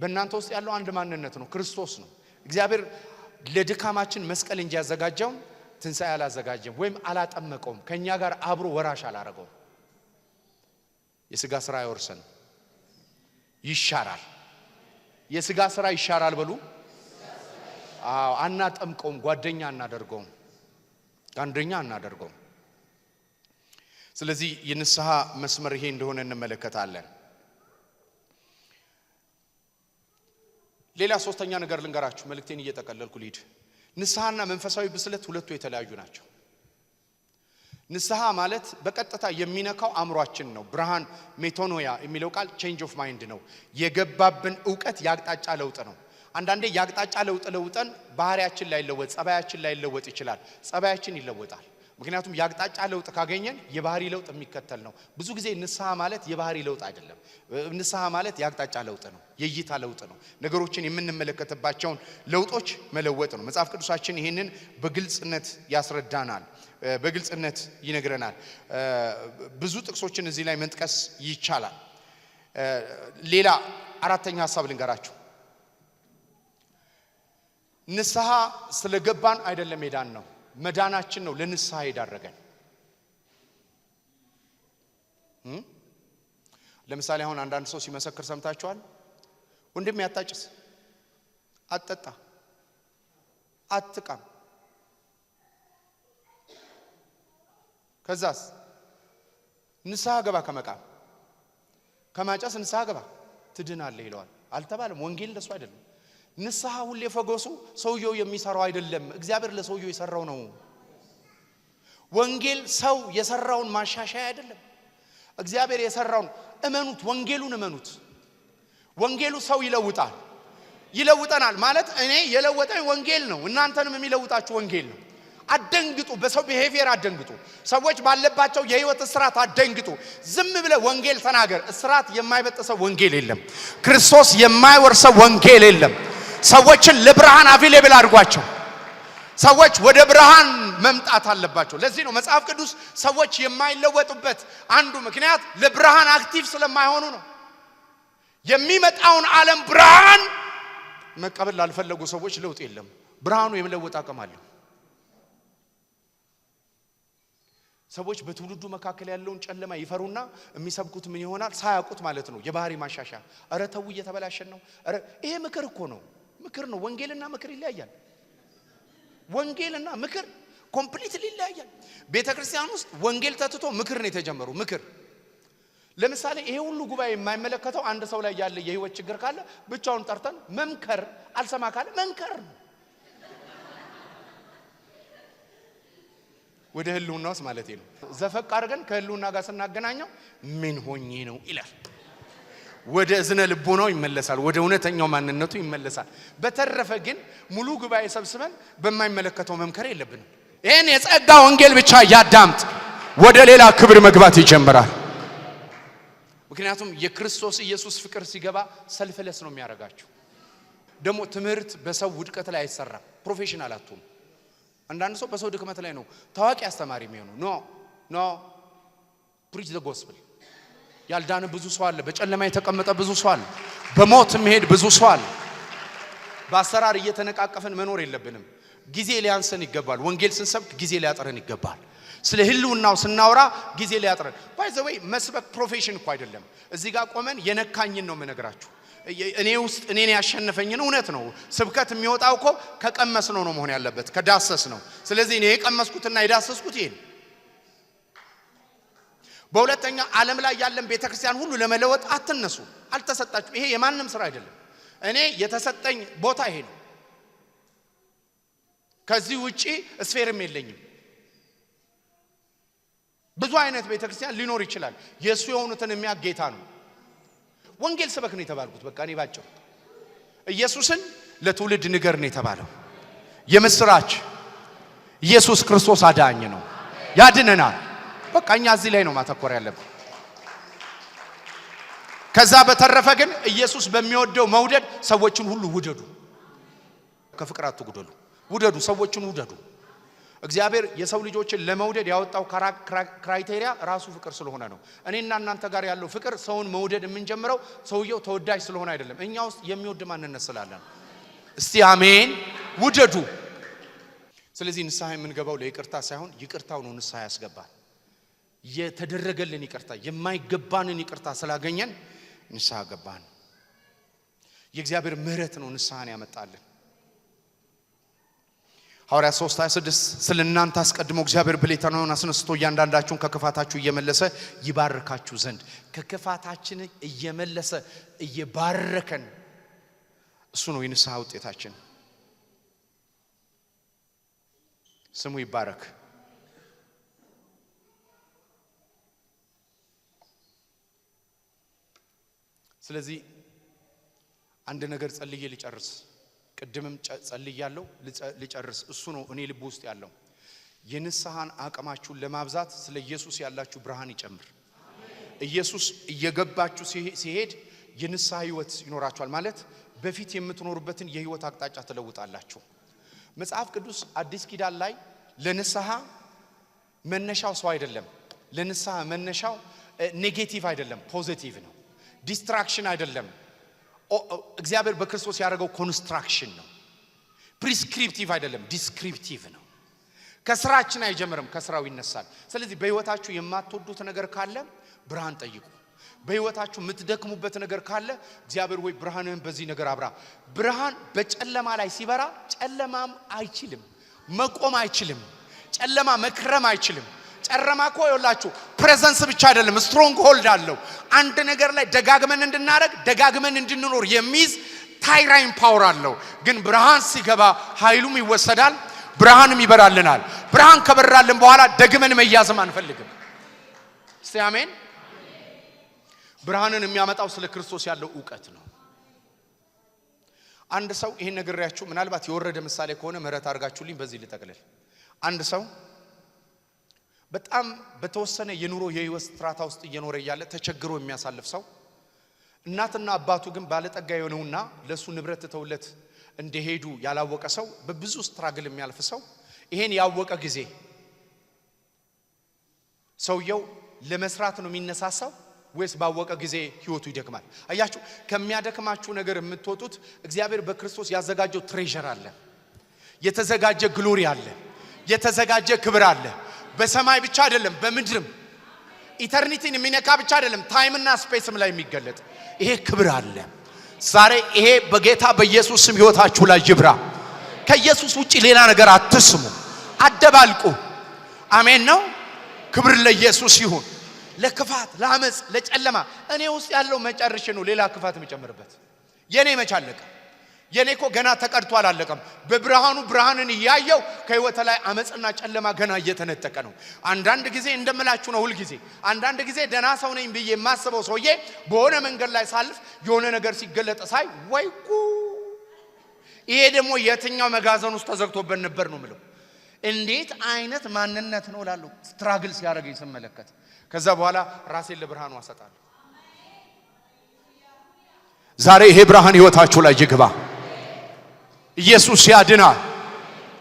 በእናንተ ውስጥ ያለው አንድ ማንነት ነው፣ ክርስቶስ ነው። እግዚአብሔር ለድካማችን መስቀል እንጂ ያዘጋጀው ትንሣኤ አላዘጋጀም ወይም አላጠመቀውም። ከኛ ጋር አብሮ ወራሽ አላረገው። የሥጋ ሥራ አይወርሰን፣ ይሻራል። የሥጋ ሥራ ይሻራል በሉ። አናጠምቀውም፣ ጓደኛ አናደርገውም፣ አንደኛ አናደርገውም። ስለዚህ የንስሐ መስመር ይሄ እንደሆነ እንመለከታለን። ሌላ ሶስተኛ ነገር ልንገራችሁ፣ መልእክቴን እየተቀለልኩ ልሂድ። ንስሐና መንፈሳዊ ብስለት ሁለቱ የተለያዩ ናቸው። ንስሐ ማለት በቀጥታ የሚነካው አእምሯችን ነው። ብርሃን ሜቶኖያ የሚለው ቃል ቼንጅ ኦፍ ማይንድ ነው። የገባብን ዕውቀት ያቅጣጫ ለውጥ ነው። አንዳንዴ ያቅጣጫ ለውጠን ባህሪያችን ላይ ለውጥ ጸባያችን ላይ ለውጥ ይችላል። ጸባያችን ይለወጣል። ምክንያቱም ያቅጣጫ ለውጥ ካገኘን የባህሪ ለውጥ የሚከተል ነው። ብዙ ጊዜ ንስሐ ማለት የባህሪ ለውጥ አይደለም። ንስሐ ማለት ያቅጣጫ ለውጥ ነው፣ የእይታ ለውጥ ነው። ነገሮችን የምንመለከትባቸውን ለውጦች መለወጥ ነው። መጽሐፍ ቅዱሳችን ይሄንን በግልጽነት ያስረዳናል፣ በግልጽነት ይነግረናል። ብዙ ጥቅሶችን እዚህ ላይ መጥቀስ ይቻላል። ሌላ አራተኛ ሐሳብ ልንገራችሁ። ንስሐ ስለገባን አይደለም ሄዳን ነው፣ መዳናችን ነው ለንስሐ ይዳረገን። ለምሳሌ አሁን አንዳንድ ሰው ሲመሰክር ሰምታችኋል። ወንድም ያታጭስ፣ አትጠጣ፣ አትቃም፣ ከዛስ ንስሐ ገባ፣ ከማጨስ ንስሐ ገባ ትድናለህ ይለዋል። አልተባለም። ወንጌል እንደሱ አይደለም። ንስሐ ሁሌ ፈጎሱ ሰውየው የሚሰራው አይደለም፣ እግዚአብሔር ለሰውየው የሰራው ነው። ወንጌል ሰው የሰራውን ማሻሻያ አይደለም፣ እግዚአብሔር የሰራውን እመኑት። ወንጌሉን እመኑት። ወንጌሉ ሰው ይለውጠናል ማለት እኔ የለወጠኝ ወንጌል ነው። እናንተንም የሚለውጣችሁ ወንጌል ነው። አደንግጡ፣ በሰው ቢሄቪየር አደንግጡ፣ ሰዎች ባለባቸው የህይወት እስራት አደንግጡ። ዝም ብለ ወንጌል ተናገር። እስራት የማይበጥሰው ወንጌል የለም። ክርስቶስ የማይወርሰው ወንጌል የለም። ሰዎችን ለብርሃን አቬሌብል አድርጓቸው። ሰዎች ወደ ብርሃን መምጣት አለባቸው። ለዚህ ነው መጽሐፍ ቅዱስ ሰዎች የማይለወጡበት አንዱ ምክንያት ለብርሃን አክቲቭ ስለማይሆኑ ነው። የሚመጣውን ዓለም ብርሃን መቀበል ላልፈለጉ ሰዎች ለውጥ የለም። ብርሃኑ የመለወጥ አቅም አለው። ሰዎች በትውልዱ መካከል ያለውን ጨለማ ይፈሩና የሚሰብኩት ምን ይሆናል? ሳያውቁት ማለት ነው። የባህሪ ማሻሻያ። አረ ተው እየተበላሸን ነው። አረ ይሄ ምክር እኮ ነው፣ ምክር ነው። ወንጌልና ምክር ይለያያል። ወንጌልና ምክር ኮምፕሊትሊ ይለያያል። ቤተክርስቲያን ውስጥ ወንጌል ተትቶ ምክር ነው የተጀመረው። ምክር ለምሳሌ ይሄ ሁሉ ጉባኤ የማይመለከተው አንድ ሰው ላይ ያለ የህይወት ችግር ካለ ብቻውን ጠርተን መምከር አልሰማ ካለ መንከር ነው። ወደ ህልውናውስ ማለት ነው። ዘፈቅ አድርገን ከህልውና ጋር ስናገናኘው ምን ሆኜ ነው ይላል። ወደ እዝነ ልቦናው ይመለሳል፣ ወደ እውነተኛው ማንነቱ ይመለሳል። በተረፈ ግን ሙሉ ጉባኤ ሰብስበን በማይመለከተው መምከር የለብንም። ይሄን የጸጋ ወንጌል ብቻ ያዳምጥ፣ ወደ ሌላ ክብር መግባት ይጀምራል። ምክንያቱም የክርስቶስ ኢየሱስ ፍቅር ሲገባ ሰልፍለስ ነው የሚያረጋችሁ። ደግሞ ትምህርት በሰው ውድቀት ላይ አይሰራም። ፕሮፌሽናል አትሁኑ። አንዳንድ ሰው በሰው ድክመት ላይ ነው ታዋቂ አስተማሪ የሚሆነው። ኖ ፕሪች ዘ ጎስፔል። ያልዳነ ብዙ ሰው አለ። በጨለማ የተቀመጠ ብዙ ሰው አለ። በሞት መሄድ ብዙ ሰው አለ። በአሰራር እየተነቃቀፈን መኖር የለብንም። ጊዜ ሊያንሰን ይገባል። ወንጌል ስንሰብክ ጊዜ ሊያጥረን ይገባል። ስለ ህልውናው ስናወራ ጊዜ ሊያጥረን። ባይ ዘ ዌይ መስበክ ፕሮፌሽን እኮ አይደለም። እዚህ ጋር ቆመን የነካኝን ነው የምነግራችሁ። እኔ ውስጥ እኔን ያሸነፈኝን እውነት ነው። ስብከት የሚወጣው እኮ ከቀመስ ነው መሆን ያለበት፣ ከዳሰስ ነው። ስለዚህ እኔ የቀመስኩትና የዳሰስኩት ይሄን። በሁለተኛ ዓለም ላይ ያለን ቤተክርስቲያን ሁሉ ለመለወጥ አትነሱ። አልተሰጣችሁ። ይሄ የማንም ስራ አይደለም። እኔ የተሰጠኝ ቦታ ይሄ ነው። ከዚህ ውጪ ስፌርም የለኝም። ብዙ አይነት ቤተክርስቲያን ሊኖር ይችላል። የሱ የሆኑትን የሚያጌታ ነው። ወንጌል ስበክ ነው የተባልኩት። በቃ እኔ ባጭሩ ኢየሱስን ለትውልድ ንገር ነው የተባለው። የምስራች ኢየሱስ ክርስቶስ አዳኝ ነው። ያድነናል። በቃ እኛ እዚህ ላይ ነው ማተኮር ያለብን። ከዛ በተረፈ ግን ኢየሱስ በሚወደው መውደድ ሰዎችን ሁሉ ውደዱ። ከፍቅር አትጉደሉ፣ ውደዱ፣ ሰዎችን ውደዱ። እግዚአብሔር የሰው ልጆችን ለመውደድ ያወጣው ክራይቴሪያ ራሱ ፍቅር ስለሆነ ነው። እኔና እናንተ ጋር ያለው ፍቅር ሰውን መውደድ የምንጀምረው ሰውየው ተወዳጅ ስለሆነ አይደለም፣ እኛ ውስጥ የሚወድ ማንነት ስላለ። እስቲ አሜን። ውደዱ። ስለዚህ ንስሐ የምንገባው ለይቅርታ ሳይሆን ይቅርታው ነው ንስሐ ያስገባል። የተደረገልን ይቅርታ የማይገባንን ይቅርታ ስላገኘን ንስሐ ገባን። የእግዚአብሔር ምህረት ነው ንስሐን ያመጣልን። ሐዋርያት 3:26 ስለናንተ አስቀድሞ እግዚአብሔር ብሌታናውን አስነስቶ እያንዳንዳችሁን ከክፋታችሁ እየመለሰ ይባርካችሁ ዘንድ ከክፋታችን እየመለሰ እየባረከን እሱ ነው የንስሐ ውጤታችን። ስሙ ይባረክ። ስለዚህ አንድ ነገር ጸልዬ ልጨርስ። ቅድምም ጸልያለሁ ልጨርስ። እሱ ነው እኔ ልብ ውስጥ ያለው። የንስሐን አቅማችሁን ለማብዛት ስለ ኢየሱስ ያላችሁ ብርሃን ይጨምር። ኢየሱስ እየገባችሁ ሲሄድ የንስሐ ህይወት ይኖራችኋል። ማለት በፊት የምትኖሩበትን የህይወት አቅጣጫ ትለውጣላችሁ። መጽሐፍ ቅዱስ አዲስ ኪዳን ላይ ለንስሐ መነሻው ሰው አይደለም። ለንስሐ መነሻው ኔጌቲቭ አይደለም፣ ፖዚቲቭ ነው። ዲስትራክሽን አይደለም። እግዚአብሔር በክርስቶስ ያደረገው ኮንስትራክሽን ነው። ፕሪስክሪፕቲቭ አይደለም፣ ዲስክሪፕቲቭ ነው። ከስራችን አይጀምርም፣ ከስራው ይነሳል። ስለዚህ በህይወታችሁ የማትወዱት ነገር ካለ ብርሃን ጠይቁ። በህይወታችሁ የምትደክሙበት ነገር ካለ እግዚአብሔር ወይ ብርሃንህን በዚህ ነገር አብራ። ብርሃን በጨለማ ላይ ሲበራ ጨለማም አይችልም፣ መቆም አይችልም። ጨለማ መክረም አይችልም። ጨለማ እኮ ይኸውላችሁ ፕሬዘንስ ብቻ አይደለም፣ ስትሮንግ ሆልድ አለው። አንድ ነገር ላይ ደጋግመን እንድናረግ ደጋግመን እንድንኖር የሚይዝ ታይራይን ፓወር አለው። ግን ብርሃን ሲገባ ኃይሉም ይወሰዳል፣ ብርሃንም ይበራልናል። ብርሃን ከበራልን በኋላ ደግመን መያዝም አንፈልግም። እስቲ አሜን። ብርሃንን የሚያመጣው ስለ ክርስቶስ ያለው ዕውቀት ነው። አንድ ሰው ይሄን ነግሬያችሁ ምናልባት የወረደ ምሳሌ ከሆነ ምህረት አድርጋችሁልኝ በዚህ ልጠቅልል። አንድ ሰው በጣም በተወሰነ የኑሮ የህይወት ስትራታ ውስጥ እየኖረ ያለ ተቸግሮ የሚያሳልፍ ሰው እናትና አባቱ ግን ባለጠጋ የሆነውና ለሱ ንብረት ተውለት እንደሄዱ ያላወቀ ሰው በብዙ ስትራግል የሚያልፍ ሰው ይሄን ያወቀ ጊዜ ሰውየው ለመስራት ነው የሚነሳሳው ወይስ ባወቀ ጊዜ ህይወቱ ይደክማል? አያችሁ፣ ከሚያደክማችሁ ነገር የምትወጡት እግዚአብሔር በክርስቶስ ያዘጋጀው ትሬዠር አለ፣ የተዘጋጀ ግሎሪ አለ፣ የተዘጋጀ ክብር አለ። በሰማይ ብቻ አይደለም፣ በምድርም ኢተርኒቲን የሚነካ ብቻ አይደለም፣ ታይምና ስፔስም ላይ የሚገለጥ ይሄ ክብር አለ። ዛሬ ይሄ በጌታ በኢየሱስ ስም ህይወታችሁ ላይ ይብራ። ከኢየሱስ ውጪ ሌላ ነገር አትስሙ፣ አደባልቁ። አሜን ነው። ክብር ለኢየሱስ ይሁን። ለክፋት፣ ለአመጽ፣ ለጨለማ እኔ ውስጥ ያለው መጨረሻ ነው ሌላ ክፋት መጨመርበት የኔ መቻለቀ የኔኮ ገና ተቀድቶ አላለቀም። በብርሃኑ ብርሃንን ያያየው ከህይወት ላይ አመጽና ጨለማ ገና እየተነጠቀ ነው። አንዳንድ ጊዜ እንደምላችሁ ነው፣ ሁሉ ጊዜ አንዳንድ ጊዜ ደና ሰው ነኝ ብዬ የማስበው ሰውዬ በሆነ መንገድ ላይ ሳልፍ የሆነ ነገር ሲገለጥ ሳይ ወይኩ ይሄ ደግሞ የትኛው መጋዘን ውስጥ ተዘግቶበት ነበር ነው ምለው። እንዴት አይነት ማንነት ነው ላሉ ስትራግል ሲያደርገኝ ስመለከት ከዛ በኋላ ራሴን ለብርሃኑ አሰጣለሁ። ዛሬ ይሄ ብርሃን ህይወታችሁ ላይ ይግባ። ኢየሱስ ያድናል።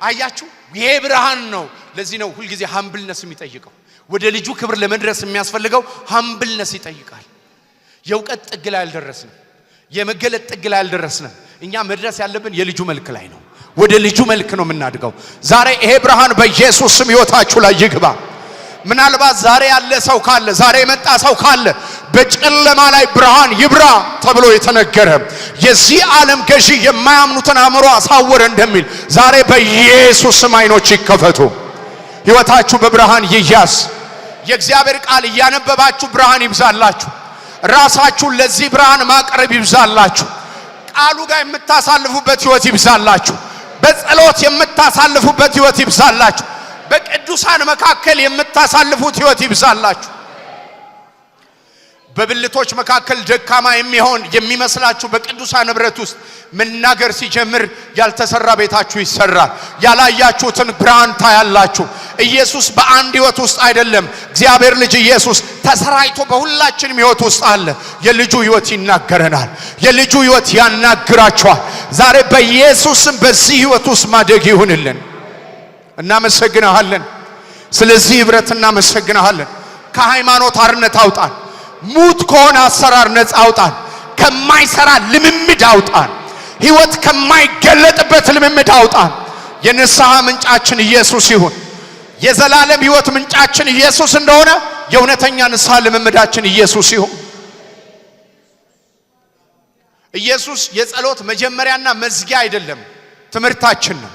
አያችሁ፣ ይሄ ብርሃን ነው። ለዚህ ነው ሁሉ ጊዜ ሃምብልነስ የሚጠይቀው። ወደ ልጁ ክብር ለመድረስ የሚያስፈልገው ሃምብልነስ ይጠይቃል። የእውቀት ጥግ ላይ አልደረስንም፣ የመገለጥ ጥግ ላይ አልደረስንም። እኛ መድረስ ያለብን የልጁ መልክ ላይ ነው። ወደ ልጁ መልክ ነው የምናድገው። ዛሬ ይሄ ብርሃን በኢየሱስ ስም ህይወታችሁ ላይ ይግባ። ምናልባት ዛሬ ያለ ሰው ካለ፣ ዛሬ የመጣ ሰው ካለ በጨለማ ላይ ብርሃን ይብራ ተብሎ የተነገረ የዚህ ዓለም ገዢ የማያምኑትን አእምሮ አሳወረ እንደሚል ዛሬ በኢየሱስ ስም አይኖች ይከፈቱ፣ ህይወታችሁ በብርሃን ይያዝ። የእግዚአብሔር ቃል እያነበባችሁ ብርሃን ይብዛላችሁ። ራሳችሁን ለዚህ ብርሃን ማቅረብ ይብዛላችሁ። ቃሉ ጋር የምታሳልፉበት ህይወት ይብዛላችሁ። በጸሎት የምታሳልፉበት ህይወት ይብዛላችሁ። በቅዱሳን መካከል የምታሳልፉት ህይወት ይብዛላችሁ። በብልቶች መካከል ደካማ የሚሆን የሚመስላችሁ በቅዱሳን ህብረት ውስጥ መናገር ሲጀምር ያልተሰራ ቤታችሁ ይሰራል። ያላያችሁትን ብርሃን ታያላችሁ። ኢየሱስ በአንድ ህይወት ውስጥ አይደለም። እግዚአብሔር ልጅ ኢየሱስ ተሰራይቶ በሁላችንም ህይወት ውስጥ አለ። የልጁ ህይወት ይናገረናል። የልጁ ህይወት ያናግራችኋል። ዛሬ በኢየሱስም በዚህ ህይወት ውስጥ ማደግ ይሁንልን። እናመሰግናለን። ስለዚህ ህብረት እናመሰግናለን። ከሃይማኖት አርነት አውጣን። ሙት ከሆነ አሰራር ነፃ አውጣን። ከማይሰራ ልምምድ አውጣን። ህይወት ከማይገለጥበት ልምምድ አውጣን። የንስሐ ምንጫችን ኢየሱስ ይሁን። የዘላለም ህይወት ምንጫችን ኢየሱስ እንደሆነ የእውነተኛ ንስሐ ልምምዳችን ኢየሱስ ይሁን። ኢየሱስ የጸሎት መጀመሪያና መዝጊያ አይደለም፣ ትምህርታችን ነው።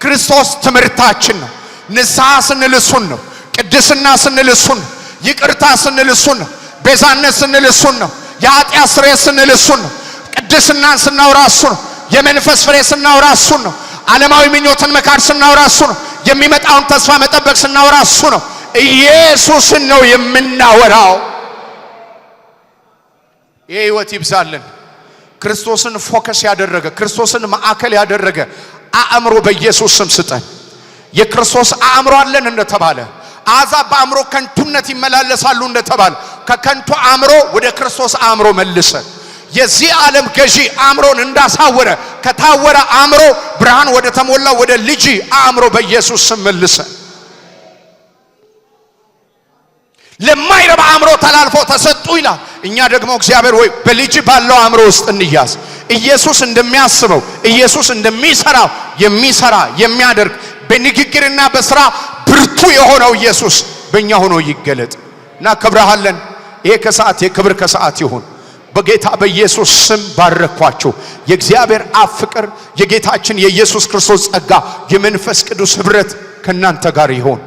ክርስቶስ ትምህርታችን ነው። ንስሐ ስንል እሱን ነው። ቅድስና ስንል እሱን ነው። ይቅርታ ስንል እሱን ነው። ቤዛነት ስንል እሱን ነው። የኃጢአት ስርየት ስንል እሱን ነው። ቅድስናን ስናወራ እሱ ነው። የመንፈስ ፍሬ ስናወራ እሱ ነው። ዓለማዊ ምኞትን መካድ ስናወራ እሱ ነው። የሚመጣውን ተስፋ መጠበቅ ስናወራ እሱ ነው። ኢየሱስን ነው የምናወራው። ይህ ህይወት ይብዛልን። ክርስቶስን ፎከስ ያደረገ ክርስቶስን ማዕከል ያደረገ አእምሮ በኢየሱስ ስም ስጠን። የክርስቶስ አእምሮ አለን እንደተባለ አሕዛብ በአእምሮ ከንቱነት ይመላለሳሉ እንደተባለ ከከንቱ አእምሮ ወደ ክርስቶስ አእምሮ መልሰን የዚህ ዓለም ገዢ አእምሮን እንዳሳወረ ከታወረ አእምሮ ብርሃን ወደ ተሞላ ወደ ልጅ አእምሮ በኢየሱስ ስም መልሰን ለማይረባ አእምሮ ተላልፎ ተሰጡ ይላል። እኛ ደግሞ እግዚአብሔር ወይ በልጅ ባለው አእምሮ ውስጥ እንያዝ። ኢየሱስ እንደሚያስበው ኢየሱስ እንደሚሰራው የሚሰራ የሚያደርግ በንግግርና በስራ ብርቱ የሆነው ኢየሱስ በእኛ ሆኖ ይገለጥ እና ከብረሃለን። ይሄ ከሰዓት የክብር ከሰዓት ይሁን። በጌታ በኢየሱስ ስም ባረኳችሁ። የእግዚአብሔር አብ ፍቅር፣ የጌታችን የኢየሱስ ክርስቶስ ጸጋ፣ የመንፈስ ቅዱስ ህብረት ከናንተ ጋር ይሁን።